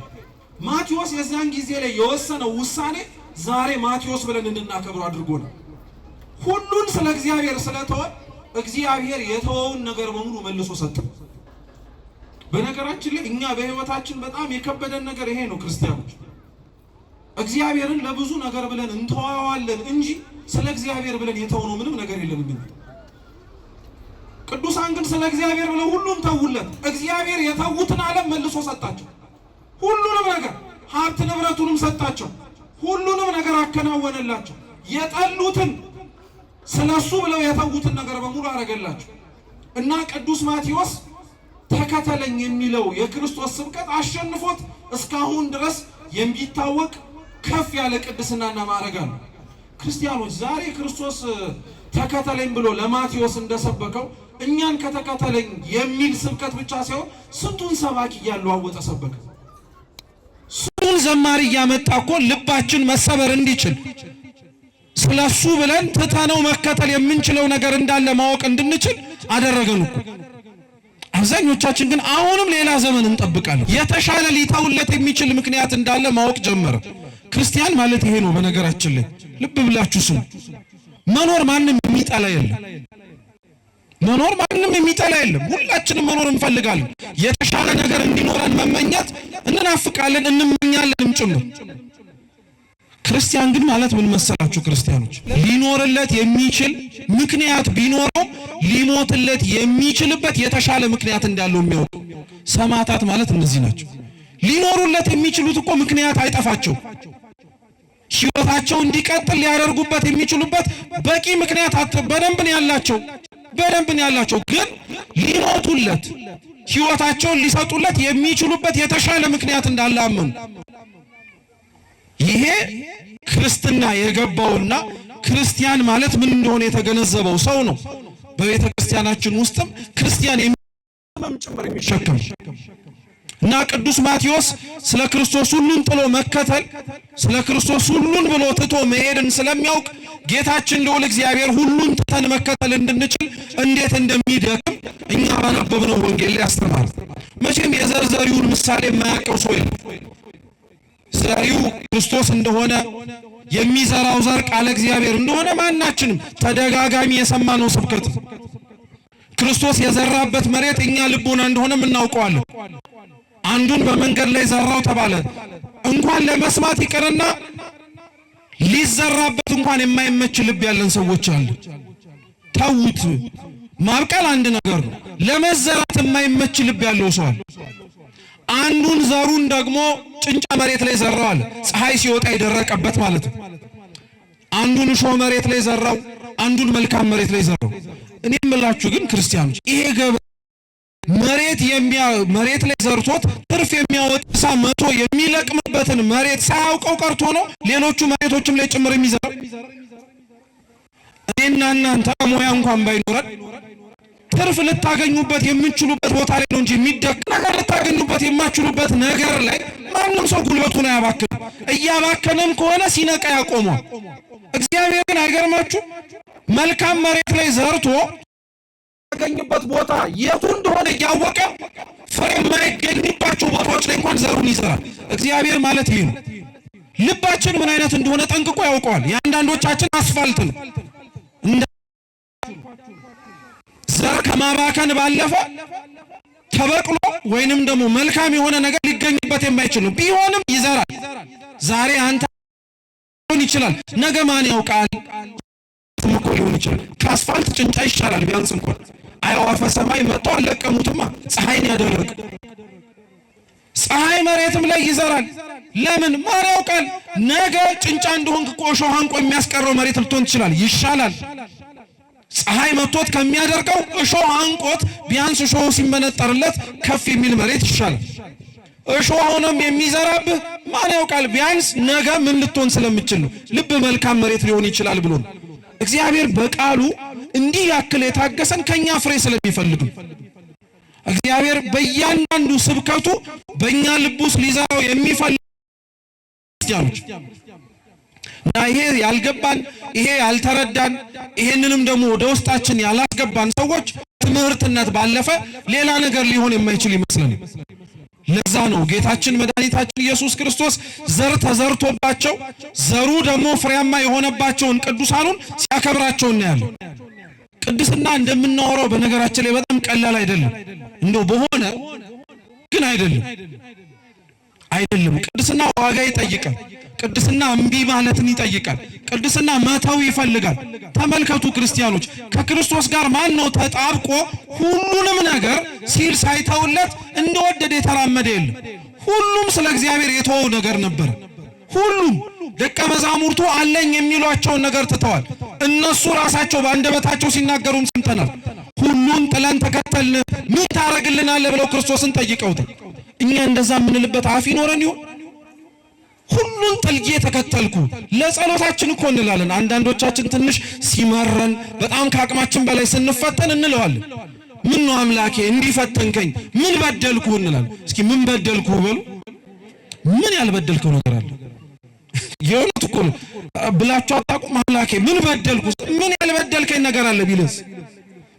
ማቴዎስ የዛን ጊዜ ላይ የወሰነው ውሳኔ ዛሬ ማቴዎስ ብለን እንድናከብረው አድርጎናል። ሁሉን ስለ እግዚአብሔር ስለተወ እግዚአብሔር የተወውን ነገር በሙሉ መልሶ ሰጠ። በነገራችን ላይ እኛ በህይወታችን በጣም የከበደን ነገር ይሄ ነው ክርስቲያኖች። እግዚአብሔርን ለብዙ ነገር ብለን እንተዋዋለን እንጂ ስለ እግዚአብሔር ብለን የተውነው ምንም ነገር የለም። ቅዱሳን ግን ስለ እግዚአብሔር ብለው ሁሉም ተውለት። እግዚአብሔር የተዉትን ዓለም መልሶ ሰጣቸው። ሁሉንም ነገር ሀብት ንብረቱንም ሰጣቸው። ሁሉንም ነገር አከናወነላቸው። የጠሉትን ስለሱ ብለው የተዉትን ነገር በሙሉ አረገላቸው። እና ቅዱስ ማቴዎስ ተከተለኝ የሚለው የክርስቶስ ስብከት አሸንፎት እስካሁን ድረስ የሚታወቅ ከፍ ያለ ቅድስናና ማዕረግ አለው። ክርስቲያኖች ዛሬ ክርስቶስ ተከተለኝ ብሎ ለማቴዎስ እንደሰበከው እኛን ከተከተለኝ የሚል ስብከት ብቻ ሳይሆን ስንቱን ሰባኪ እያለዋወጠ ሰበከ። ስንቱን ዘማሪ እያመጣ እኮ ልባችን መሰበር እንዲችል ስለሱ ብለን ትተነው መከተል የምንችለው ነገር እንዳለ ማወቅ እንድንችል አደረገን እኮ። አብዛኞቻችን ግን አሁንም ሌላ ዘመን እንጠብቃለን። የተሻለ ሊተውለት የሚችል ምክንያት እንዳለ ማወቅ ጀመረ። ክርስቲያን ማለት ይሄ ነው። በነገራችን ላይ ልብ ብላችሁ ስሙ። መኖር ማንም የሚጠላ የለም። መኖር ማንም የሚጠላ የለም። ሁላችንም መኖር እንፈልጋለን። የተሻለ ነገር እንዲኖረን መመኘት እንናፍቃለን፣ እንመኛለንም ጭምር። ክርስቲያን ግን ማለት ምን መሰላችሁ ክርስቲያኖች? ሊኖርለት የሚችል ምክንያት ቢኖረው ሊሞትለት የሚችልበት የተሻለ ምክንያት እንዳለው የሚያውቁ ሰማዕታት ማለት እነዚህ ናቸው። ሊኖሩለት የሚችሉት እኮ ምክንያት አይጠፋቸው። ሕይወታቸው እንዲቀጥል ሊያደርጉበት የሚችሉበት በቂ ምክንያት በደንብ ነው ያላቸው። ግን ሊሞቱለት ሕይወታቸውን ሊሰጡለት የሚችሉበት የተሻለ ምክንያት እንዳለ አመኑ። ይሄ ክርስትና የገባውና ክርስቲያን ማለት ምን እንደሆነ የተገነዘበው ሰው ነው። በቤተ ክርስቲያናችን ውስጥም ክርስቲያን ጭምር የሚሸከም እና ቅዱስ ማቴዎስ ስለ ክርስቶስ ሁሉን ጥሎ መከተል፣ ስለ ክርስቶስ ሁሉን ብሎ ትቶ መሄድን ስለሚያውቅ ጌታችን ልዑል እግዚአብሔር ሁሉን ትተን መከተል እንድንችል እንዴት እንደሚደክም እኛ ባነበብነው ወንጌል ላይ ያስተማር። መቼም የዘርዘሪውን ምሳሌ የማያውቀው ሰው የለም። ዘሪው ክርስቶስ እንደሆነ የሚዘራው ዘር ቃለ እግዚአብሔር እንደሆነ ማናችንም ተደጋጋሚ የሰማነው ስብከት። ክርስቶስ የዘራበት መሬት እኛ ልቦና እንደሆነ እናውቀዋለን። አንዱን በመንገድ ላይ ዘራው ተባለ። እንኳን ለመስማት ይቀርና ሊዘራበት እንኳን የማይመች ልብ ያለን ሰዎች አሉ። ተውት፣ ማብቀል አንድ ነገር ነው። ለመዘራት የማይመች ልብ ያለው ሰው አለ። አንዱን ዘሩን ደግሞ ጭንጫ መሬት ላይ ዘራዋል ፀሐይ ሲወጣ ይደረቀበት ማለት ነው አንዱን ሾህ መሬት ላይ ዘራው አንዱን መልካም መሬት ላይ ዘራው እኔ የምላችሁ ግን ክርስቲያኖች ይሄ ገበሬ መሬት ላይ ዘርቶት ትርፍ የሚያወጣ መቶ የሚለቅምበትን መሬት ሳያውቀው ቀርቶ ነው ሌሎቹ መሬቶችም ላይ ጭምር የሚዘራው እኔና እናንተ ሙያ እንኳን ባይኖረን ትርፍ ልታገኙበት የምንችሉበት ቦታ ላይ ነው እንጂ የሚደቅ ነገር ልታገኙበት የማትችሉበት ነገር ላይ ማንንም ሰው ጉልበቱን አያባክንም እያባከነም ከሆነ ሲነቃ ያቆመው እግዚአብሔር ግን አይገርማችሁ መልካም መሬት ላይ ዘርቶ ያገኝበት ቦታ የቱ እንደሆነ ያወቀ ፍሬ የማይገኝባቸው ቦታዎች ላይ እንኳን ዘሩን ይዘራል እግዚአብሔር ማለት ይሄ ነው ልባችን ምን አይነት እንደሆነ ጠንቅቆ ያውቀዋል ያንዳንዶቻችን አስፋልት ነው ዘር ከማባከን ባለፈ ተበቅሎ ወይንም ደግሞ መልካም የሆነ ነገር ሊገኝበት የማይችል ነው ቢሆንም ይዘራል ዛሬ አንተ ሊሆን ይችላል ነገ ማን ያውቃል ተመኮ ሊሆን ይችላል ከአስፋልት ጭንጫ ይሻላል ቢያንስ እንኳን አያዋፈ ሰማይ መጥቶ አለቀሙትማ ፀሐይን ያደረገ ፀሐይ መሬትም ላይ ይዘራል ለምን ማን ያውቃል ነገ ጭንጫ እንደሆንክ ቆሾ አንቆ የሚያስቀረው መሬት ልትሆን ይችላል ይሻላል ፀሐይ መጥቶት ከሚያደርቀው እሾህ አንቆት ቢያንስ እሾህ ሲመነጠርለት ከፍ የሚል መሬት ይሻላል እሾህንም የሚዘራብህ ማን ያውቃል ቢያንስ ነገ ምን ልትሆን ስለምችል ነው ልብ መልካም መሬት ሊሆን ይችላል ብሎ እግዚአብሔር በቃሉ እንዲህ ያክል የታገሰን ከኛ ፍሬ ስለሚፈልግ እግዚአብሔር በእያንዳንዱ ስብከቱ በእኛ ልብ ውስጥ ሊዘራው የሚፈልግ ክርስቲያኖች እና ይሄ ያልገባን ይሄ ያልተረዳን ይሄንንም ደግሞ ወደ ውስጣችን ያላስገባን ሰዎች ትምህርትነት ባለፈ ሌላ ነገር ሊሆን የማይችል ይመስለናል ለዛ ነው ጌታችን መድኃኒታችን ኢየሱስ ክርስቶስ ዘር ተዘርቶባቸው ዘሩ ደግሞ ፍሬያማ የሆነባቸውን ቅዱሳኑን ሲያከብራቸው እናያለን ቅድስና እንደምናወራው በነገራችን ላይ በጣም ቀላል አይደለም እንደው በሆነ ግን አይደለም ቅድስና ዋጋ ይጠይቃል ቅድስና እምቢ ማለትን ይጠይቃል ቅድስና መተው ይፈልጋል ተመልከቱ ክርስቲያኖች ከክርስቶስ ጋር ማን ነው ተጣብቆ ሁሉንም ነገር ሲል ሳይተውለት እንደወደደ የተራመደ የለም ሁሉም ስለ እግዚአብሔር የተወው ነገር ነበር ሁሉም ደቀ መዛሙርቱ አለኝ የሚሏቸው ነገር ትተዋል እነሱ ራሳቸው በአንደበታቸው ሲናገሩም ሰምተናል ሁሉን ጥለን ተከተልን ምን ታረግልናለህ ብለው ክርስቶስን ጠይቀውት እኛ እንደዛ ምንልበት አፍ ይኖረን ይሁን ሁሉን ጥልዬ ተከተልኩ ለጸሎታችን እኮ እንላለን አንዳንዶቻችን ትንሽ ሲመረን በጣም ከአቅማችን በላይ ስንፈተን እንለዋለን ምን ነው አምላኬ እንዲፈተንከኝ ምን በደልኩ እንላለን እስኪ ምን በደልኩ በሉ ምን ያልበደልከው ነገር አለ የእውነት እኮ ብላችሁ አታውቁም አምላኬ ምን በደልኩ ምን ያልበደልከኝ ነገር አለ ቢልስ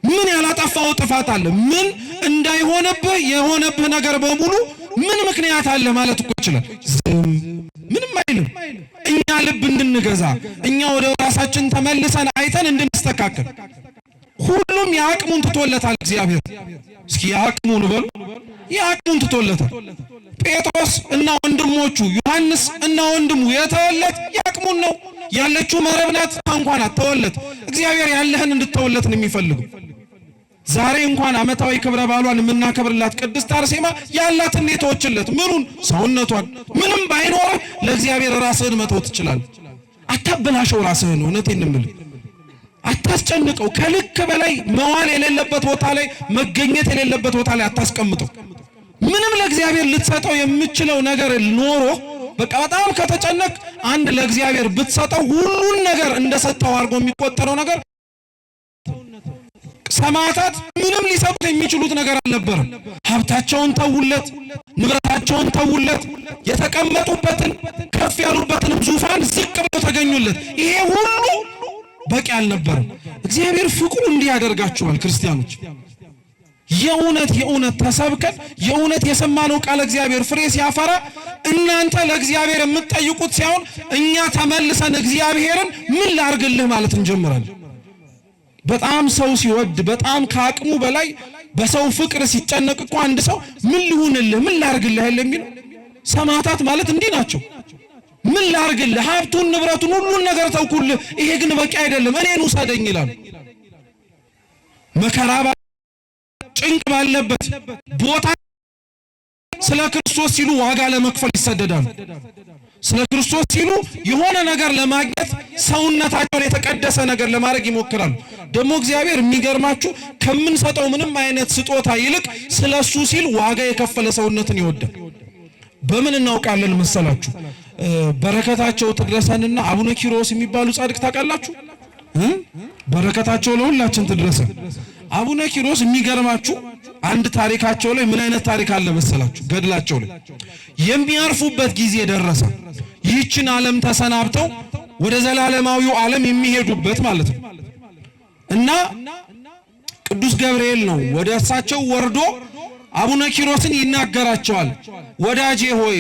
ምን ያላጠፋው ጥፋት አለ ምን እንዳይሆነብህ የሆነብህ ነገር በሙሉ ምን ምክንያት አለ ማለት እኮ ይችላል ምንም አይልም እኛ ልብ እንድንገዛ እኛ ወደ ራሳችን ተመልሰን አይተን እንድንስተካከል ሁሉም ያቅሙን ትቶለታል እግዚአብሔር እስኪ ያቅሙን በሉ ያቅሙን ትቶለታል ጴጥሮስ እና ወንድሞቹ ዮሐንስ እና ወንድሙ የተወለት ያቅሙን ነው ያለችው መረብናት እንኳን አተወለት እግዚአብሔር ያለህን እንድትተወለት ነው የሚፈልገው ዛሬ እንኳን አመታዊ ክብረ በዓሏን የምናከብርላት ቅድስት አርሴማ ያላትን የተወችለት ምኑን ሰውነቷን ምንም ባይኖር ለእግዚአብሔር ራስህን መተው ትችላለህ አታበላሸው ራስህን እውነቴን እንምል አታስጨንቀው ከልክ በላይ መዋል የሌለበት ቦታ ላይ መገኘት የሌለበት ቦታ ላይ አታስቀምጠው ምንም ለእግዚአብሔር ልትሰጠው የምትችለው ነገር ኖሮ በቃ በጣም ከተጨነቅ አንድ ለእግዚአብሔር ብትሰጠው ሁሉን ነገር እንደሰጠው አድርጎ የሚቆጠረው ነገር ሰማዕታት ምንም ሊሰጡት የሚችሉት ነገር አልነበረም ሀብታቸውን ተውለት ንብረታቸውን ተውለት የተቀመጡበትን ከፍ ያሉበትን ዙፋን ዝቅ ብለው ተገኙለት ይሄ ሁሉ በቂ አልነበረም እግዚአብሔር ፍቅሩ እንዲህ ያደርጋቸዋል ክርስቲያኖች የእውነት ተሰብከን የእውነት የሰማነው ቃል እግዚአብሔር ፍሬ ሲያፈራ እናንተ ለእግዚአብሔር የምትጠይቁት ሳይሆን እኛ ተመልሰን እግዚአብሔርን ምን ላርግልህ ማለት እንጀምራለን በጣም ሰው ሲወድ በጣም ከአቅሙ በላይ በሰው ፍቅር ሲጨነቅ እኮ አንድ ሰው ምን ልሁንልህ ምን ላርግልህ የሚል ሰማዕታት ማለት እንዲህ ናቸው ምን ላርግልህ ሀብቱን ንብረቱን ሁሉን ነገር ተውኩልህ ይሄ ግን በቂ አይደለም እኔን ውሰደኝ ይላል መከራ ጭንቅ ባለበት ቦታ ስለ ክርስቶስ ሲሉ ዋጋ ለመክፈል ይሰደዳሉ። ስለ ክርስቶስ ሲሉ የሆነ ነገር ለማግኘት ሰውነታቸውን የተቀደሰ ነገር ለማድረግ ይሞክራሉ። ደግሞ እግዚአብሔር የሚገርማችሁ ከምንሰጠው ምንም አይነት ስጦታ ይልቅ ስለሱ ሲል ዋጋ የከፈለ ሰውነትን ይወዳል። በምን እናውቃለን መሰላችሁ? በረከታቸው ትድረሰንና አቡነ ኪሮስ የሚባሉ ጻድቅ ታውቃላችሁ? በረከታቸው ለሁላችን ትድረሰን። አቡነ ኪሮስ የሚገርማችሁ አንድ ታሪካቸው ላይ ምን አይነት ታሪክ አለ መሰላችሁ? ገድላቸው ላይ የሚያርፉበት ጊዜ ደረሰ። ይህችን ዓለም ተሰናብተው ወደ ዘላለማዊው ዓለም የሚሄዱበት ማለት ነው። እና ቅዱስ ገብርኤል ነው ወደ እሳቸው ወርዶ አቡነ ኪሮስን ይናገራቸዋል። ወዳጄ ሆይ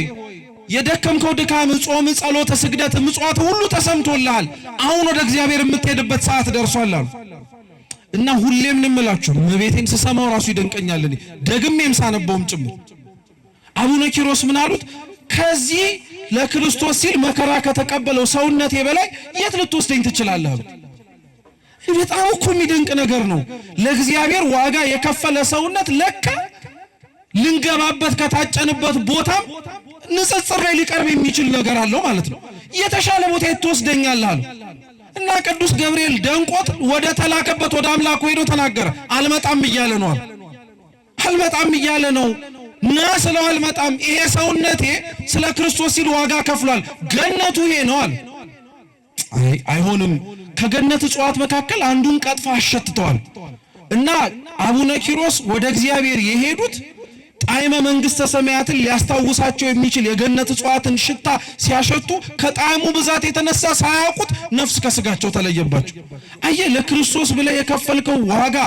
የደከምከው ድካም፣ ጾም፣ ጸሎት፣ ስግደት፣ ምጽዋት ሁሉ ተሰምቶልሃል። አሁን ወደ እግዚአብሔር የምትሄድበት ሰዓት ደርሷል አሉ። እና ሁሌም እንምላችሁ መቤቴን ስሰማው ራሱ ይደንቀኛል። እኔ ደግሜም ሳነበውም ጭምር አቡነ ኪሮስ ምን አሉት? ከዚህ ለክርስቶስ ሲል መከራ ከተቀበለው ሰውነቴ በላይ የት ልትወስደኝ ትችላለህ አሉት። በጣም እኮ የሚደንቅ ነገር ነው። ለእግዚአብሔር ዋጋ የከፈለ ሰውነት ለካ ልንገባበት ከታጨንበት ቦታም ንጽጽር ላይ ሊቀርብ የሚችል ነገር አለው ማለት ነው። የተሻለ ቦታ የትወስደኛለህ አሉ። እና ቅዱስ ገብርኤል ደንቆት ወደ ተላከበት ወደ አምላኩ ሄዶ ተናገረ። አልመጣም እያለ ነው አለ። አልመጣም እያለ ነው። ና ስለው አልመጣም። ይሄ ሰውነቴ ስለ ክርስቶስ ሲል ዋጋ ከፍሏል። ገነቱ ይሄ ነው አለ። አይሆንም። ከገነት እጽዋት መካከል አንዱን ቀጥፋ አሸትተዋል። እና አቡነ ኪሮስ ወደ እግዚአብሔር የሄዱት ጣዕመ መንግስተ ሰማያትን ሊያስታውሳቸው የሚችል የገነት እጽዋትን ሽታ ሲያሸቱ ከጣዕሙ ብዛት የተነሳ ሳያውቁት ነፍስ ከስጋቸው ተለየባቸው። አየህ፣ ለክርስቶስ ብለህ የከፈልከው ዋጋ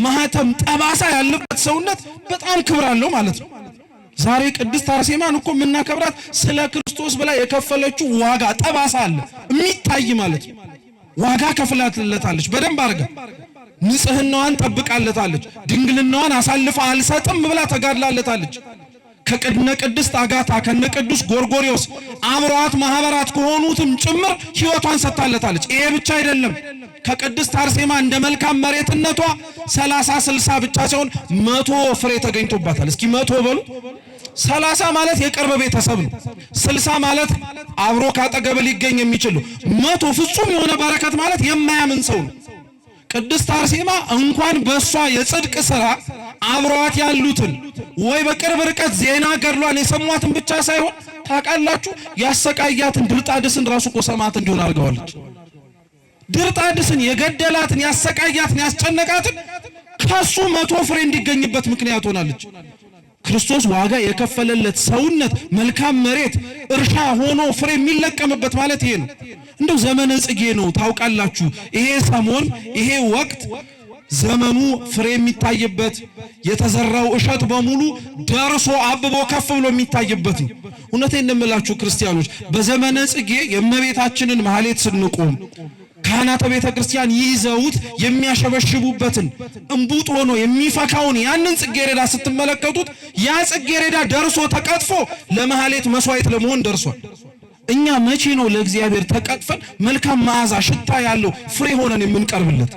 ማህተም ጠባሳ ያለበት ሰውነት በጣም ክብር አለው ማለት ነው። ዛሬ ቅድስት አርሴማን እኮ የምናከብራት ስለ ክርስቶስ ብላ የከፈለችው ዋጋ ጠባሳ አለ የሚታይ ማለት ነው። ዋጋ ከፍላትለታለች በደንብ አድርጋ። ንጽህናዋን ጠብቃለታለች። ድንግልናዋን አሳልፋ አልሰጥም ብላ ተጋድላለታለች። ከቅድነ ቅድስት አጋታ ከነ ቅዱስ ጎርጎሪዮስ አብሯት ማህበራት ከሆኑትም ጭምር ሕይወቷን ሰጥታለታለች። ይሄ ብቻ አይደለም። ከቅድስት አርሴማ እንደ መልካም መሬትነቷ 30 60 ብቻ ሳይሆን 100 ፍሬ ተገኝቶባታል። እስኪ 100 በሉ። 30 ማለት የቅርብ ቤተሰብ ነው። 60 ማለት አብሮ ካጠገብ ሊገኝ የሚችል ነው። 100 ፍጹም የሆነ በረከት ማለት የማያምን ሰው ነው። ቅድስት አርሴማ እንኳን በሷ የጽድቅ ሥራ አብሯት ያሉትን ወይ በቅርብ ርቀት ዜና ገድሏን የሰሟትን ብቻ ሳይሆን ታውቃላችሁ ያሰቃያትን ድርጣድስን ራሱ እኮ ሰማዕት እንዲሆን አድርገዋለች። ድርጣድስን የገደላትን ያሰቃያትን ያስጨነቃትን ከሱ 100 ፍሬ እንዲገኝበት ምክንያት ሆናለች። ክርስቶስ ዋጋ የከፈለለት ሰውነት መልካም መሬት እርሻ ሆኖ ፍሬ የሚለቀምበት ማለት ይሄ ነው። እንደው ዘመነ ጽጌ ነው ታውቃላችሁ። ይሄ ሰሞን ይሄ ወቅት ዘመኑ ፍሬ የሚታይበት የተዘራው እሸት በሙሉ ደርሶ አብቦ ከፍ ብሎ የሚታይበት ነው። እውነቴን እንደምላችሁ ክርስቲያኖች በዘመነ ጽጌ የእመቤታችንን ማህሌት ስንቆም ካህናተ ቤተ ክርስቲያን ይዘውት የሚያሸበሽቡበትን እንቡጥ ሆኖ የሚፈካውን ያንን ጽጌረዳ ስትመለከቱት ያ ጽጌረዳ ደርሶ ተቀጥፎ ለማህሌት መስዋዕት ለመሆን ደርሷል። እኛ መቼ ነው ለእግዚአብሔር ተቀጥፈን መልካም መዓዛ ሽታ ያለው ፍሬ ሆነን የምንቀርብለት?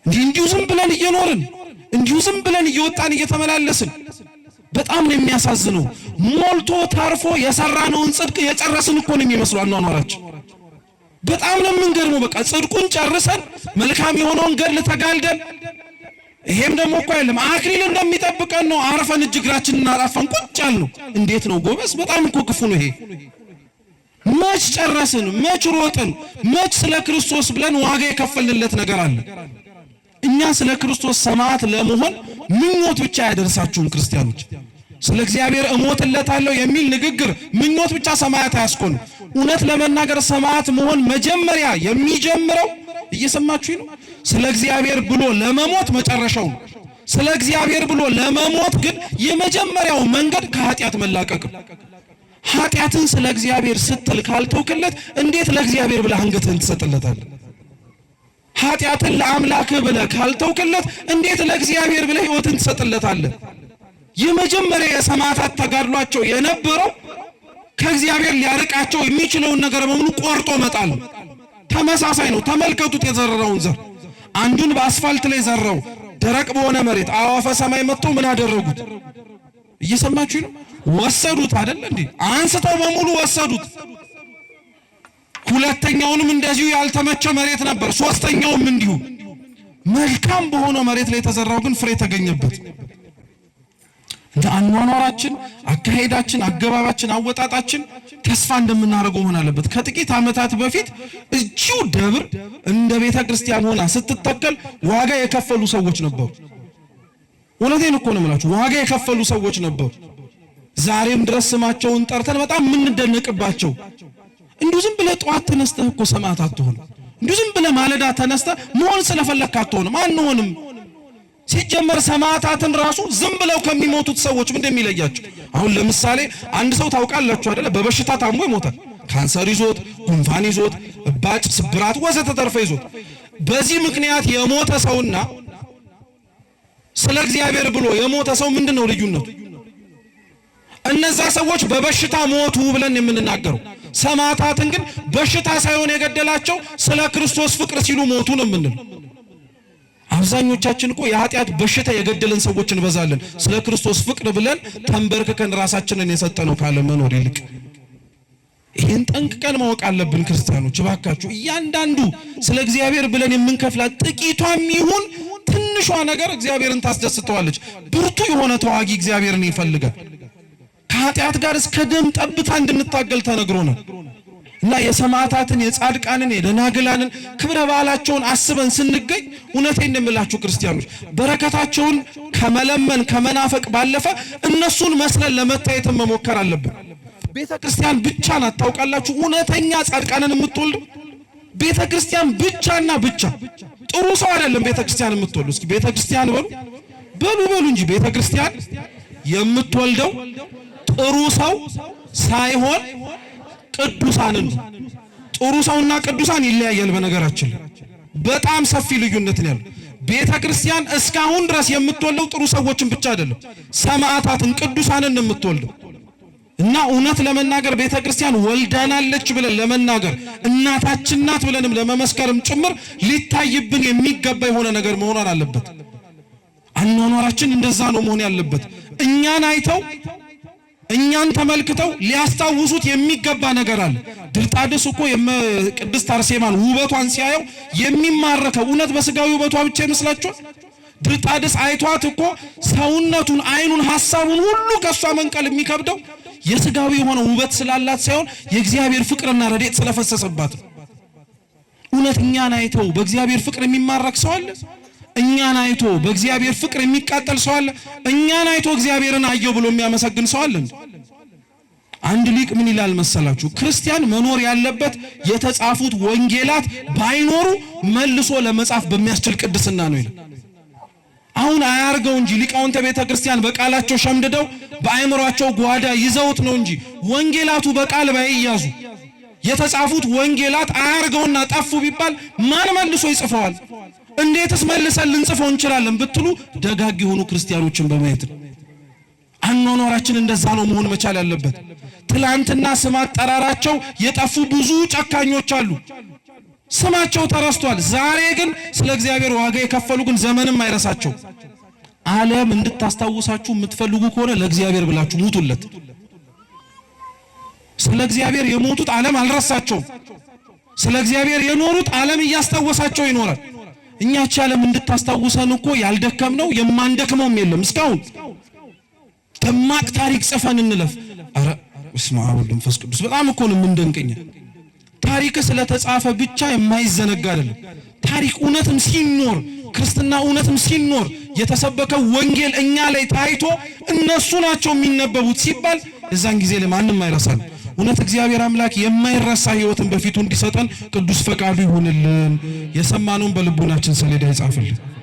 እንዲሁ ዝም ብለን እየኖርን እንዲሁ ዝም ብለን እየወጣን እየተመላለስን በጣም ነው የሚያሳዝነው። ሞልቶ ታርፎ የሰራነውን ጽድቅ የጨረስን እኮ ነው የሚመስለው አኗኗራችን። በጣም ነው የምንገርመው። በቃ ጽድቁን ጨርሰን መልካም የሆነውን ገድል ተጋልደን ይሄም ደግሞ እኮ አይደለም አክሊል እንደሚጠብቀን ነው አርፈን እጅግራችንን አጣፋን ቁጭ ያልነው። እንዴት ነው ጎበስ? በጣም እኮ ክፉ ነው ይሄ። መች ጨረስን? መች ሮጥን? መች ስለ ክርስቶስ ብለን ዋጋ የከፈልንለት ነገር አለ? እኛ ስለ ክርስቶስ ሰማዕት ለመሆን ምኞት ብቻ ያደርሳችሁም ክርስቲያኖች። ስለ እግዚአብሔር እሞትለታለሁ የሚል ንግግር ምኞት ብቻ ሰማዕት አያስኮንም። እውነት ለመናገር ሰማዕት መሆን መጀመሪያ የሚጀምረው እየሰማችሁኝ ነው፣ ስለ እግዚአብሔር ብሎ ለመሞት መጨረሻው ነው። ስለ እግዚአብሔር ብሎ ለመሞት ግን የመጀመሪያው መንገድ ከኃጢአት መላቀቅ ነው። ኃጢአትን ስለ እግዚአብሔር ስትል ካልተውክለት እንዴት ለእግዚአብሔር ብለህ አንገትህን ትሰጥለታለህ? ኃጢአትን ለአምላክህ ብለህ ካልተውክለት እንዴት ለእግዚአብሔር ብለህ ሕይወትን ትሰጥለታለህ? የመጀመሪያ የሰማዕታት ተጋድሏቸው የነበረው ከእግዚአብሔር ሊያርቃቸው የሚችለውን ነገር በሙሉ ቆርጦ መጣል። ተመሳሳይ ነው። ተመልከቱት የዘረረውን ዘር። አንዱን በአስፋልት ላይ ዘራው፣ ደረቅ በሆነ መሬት አዋፈ ሰማይ መጥተው ምን አደረጉት? እየሰማችሁ ነው? ወሰዱት አይደል እንዴ? አንስተው በሙሉ ወሰዱት። ሁለተኛውንም እንደዚሁ ያልተመቸ መሬት ነበር። ሶስተኛውም እንዲሁ መልካም በሆነ መሬት ላይ የተዘራው ግን ፍሬ ተገኘበት። እንደ አኗኗራችን፣ አካሄዳችን፣ አገባባችን፣ አወጣጣችን ተስፋ እንደምናደርገው መሆን አለበት። ከጥቂት ዓመታት በፊት እዚሁ ደብር እንደ ቤተ ክርስቲያን ሆና ስትተከል ዋጋ የከፈሉ ሰዎች ነበሩ። እውነቴን እኮ ነው የምላችሁ፣ ዋጋ የከፈሉ ሰዎች ነበሩ። ዛሬም ድረስ ስማቸውን ጠርተን በጣም የምንደነቅባቸው። እንዲሁ ዝም ብለህ ጠዋት ተነስተህ እኮ ሰማዕት አትሆንም። እንዲሁ ዝም ብለህ ማለዳ ተነስተህ መሆን ስለፈለክ አትሆንም። አንሆንም። ሲጀመር ሰማዕታትን ራሱ ዝም ብለው ከሚሞቱት ሰዎች ምን እንደሚለያቸው አሁን ለምሳሌ አንድ ሰው ታውቃላችሁ አይደለ? በበሽታ ታሞ ይሞታል። ካንሰር ይዞት፣ ጉንፋን ይዞት፣ እባጭ፣ ስብራት ወዘተ ተርፈ ይዞት በዚህ ምክንያት የሞተ ሰውና ስለ እግዚአብሔር ብሎ የሞተ ሰው ምንድነው ልዩነቱ? እነዛ ሰዎች በበሽታ ሞቱ ብለን የምንናገረው፣ ሰማዕታትን ግን በሽታ ሳይሆን የገደላቸው ስለ ክርስቶስ ፍቅር ሲሉ ሞቱ ነው የምንለው። አብዛኞቻችን እኮ የኃጢአት በሽታ የገደለን ሰዎች እንበዛለን። ስለ ክርስቶስ ፍቅር ብለን ተንበርክከን ራሳችንን የሰጠነው ካለ መኖር ይልቅ ይሄን ጠንቅቀን ማወቅ አለብን። ክርስቲያኖች እባካችሁ እያንዳንዱ ስለ እግዚአብሔር ብለን የምንከፍላት ጥቂቷም ይሁን ትንሿ ነገር እግዚአብሔርን ታስደስተዋለች። ብርቱ የሆነ ተዋጊ እግዚአብሔርን ይፈልጋል። ከኃጢአት ጋር እስከ ደም ጠብታ እንድንታገል ተነግሮናል። እና የሰማዕታትን የጻድቃንን የደናግላንን ክብረ በዓላቸውን አስበን ስንገኝ እውነቴን እንደምላችሁ ክርስቲያኖች በረከታቸውን ከመለመን ከመናፈቅ ባለፈ እነሱን መስለን ለመታየት መሞከር አለብን። ቤተ ክርስቲያን ብቻ ናት ታውቃላችሁ እውነተኛ ጻድቃንን የምትወልድ ቤተ ክርስቲያን ብቻና ብቻ። ጥሩ ሰው አይደለም ቤተ ክርስቲያን የምትወልድ። እስኪ ቤተ ክርስቲያን በሉ እንጂ ቤተ ክርስቲያን የምትወልደው ጥሩ ሰው ሳይሆን ቅዱሳንን። ጥሩ ሰውና ቅዱሳን ይለያያል። በነገራችን በጣም ሰፊ ልዩነት ነው ያለው። ቤተ ክርስቲያን እስካሁን ድረስ የምትወልደው ጥሩ ሰዎችን ብቻ አይደለም፣ ሰማዕታትን ቅዱሳንን የምትወልደው። እና እውነት ለመናገር ቤተ ክርስቲያን ወልዳናለች ብለን ለመናገር እናታችን ናት ብለንም ለመመስከርም ጭምር ሊታይብን የሚገባ የሆነ ነገር መሆን አለበት። አኗኗራችን እንደዛ ነው መሆን ያለበት። እኛን አይተው እኛን ተመልክተው ሊያስታውሱት የሚገባ ነገር አለ። ድርጣድስ እኮ የቅድስት አርሴማን ውበቷን ሲያየው የሚማረከው እውነት በስጋዊ ውበቷ ብቻ ይመስላችኋል? ድርጣድስ አይቷት እኮ ሰውነቱን፣ አይኑን፣ ሐሳቡን ሁሉ ከሷ መንቀል የሚከብደው የስጋዊ የሆነ ውበት ስላላት ሳይሆን የእግዚአብሔር ፍቅርና ረድኤት ስለፈሰሰባት። እውነት እኛን አይተው በእግዚአብሔር ፍቅር የሚማረክ ሰው አለ? እኛን አይቶ በእግዚአብሔር ፍቅር የሚቃጠል ሰው አለ? እኛን አይቶ እግዚአብሔርን አየው ብሎ የሚያመሰግን ሰው አለ? አንድ ሊቅ ምን ይላል መሰላችሁ? ክርስቲያን መኖር ያለበት የተጻፉት ወንጌላት ባይኖሩ መልሶ ለመጻፍ በሚያስችል ቅድስና ነው ይላል። አሁን አያርገው እንጂ ሊቃውንተ ቤተ ክርስቲያን በቃላቸው ሸምድደው በአእምሯቸው ጓዳ ይዘውት ነው እንጂ ወንጌላቱ በቃል ባይያዙ የተጻፉት ወንጌላት አያርገውና ጠፉ ቢባል ማን መልሶ ይጽፈዋል? እንዴትስ መልሰን ልንጽፈው እንችላለን ብትሉ ደጋግ የሆኑ ክርስቲያኖችን በማየት ነው። አኗኗራችን እንደዛ ነው መሆን መቻል ያለበት። ትላንትና ስም አጠራራቸው የጠፉ ብዙ ጨካኞች አሉ፣ ስማቸው ተረስቷል። ዛሬ ግን ስለ እግዚአብሔር ዋጋ የከፈሉ ግን ዘመንም አይረሳቸው። ዓለም እንድታስታውሳችሁ የምትፈልጉ ከሆነ ለእግዚአብሔር ብላችሁ ሙቱለት። ስለ እግዚአብሔር የሞቱት ዓለም አልረሳቸውም። ስለ እግዚአብሔር የኖሩት ዓለም እያስታወሳቸው ይኖራል። እኛች ዓለም እንድታስታውሰን እኮ ያልደከምነው የማንደክመውም የለም። እስካሁን ደማቅ ታሪክ ጽፈን እንለፍ። አረ በስመ አብ ወወልድ ወመንፈስ ቅዱስ በጣም እኮ ነው የምንደንቀኝ። ታሪክ ስለተጻፈ ብቻ የማይዘነጋ አይደለም። ታሪክ እውነትም ሲኖር ክርስትና እውነትም ሲኖር የተሰበከው ወንጌል እኛ ላይ ታይቶ እነሱ ናቸው የሚነበቡት ሲባል እዛን ጊዜ ለማንም አይረሳል። እውነት እግዚአብሔር አምላክ የማይረሳ ሕይወትን በፊቱ እንዲሰጠን ቅዱስ ፈቃዱ ይሁንልን። የሰማነውን በልቡናችን ሰሌዳ ይጻፍልን።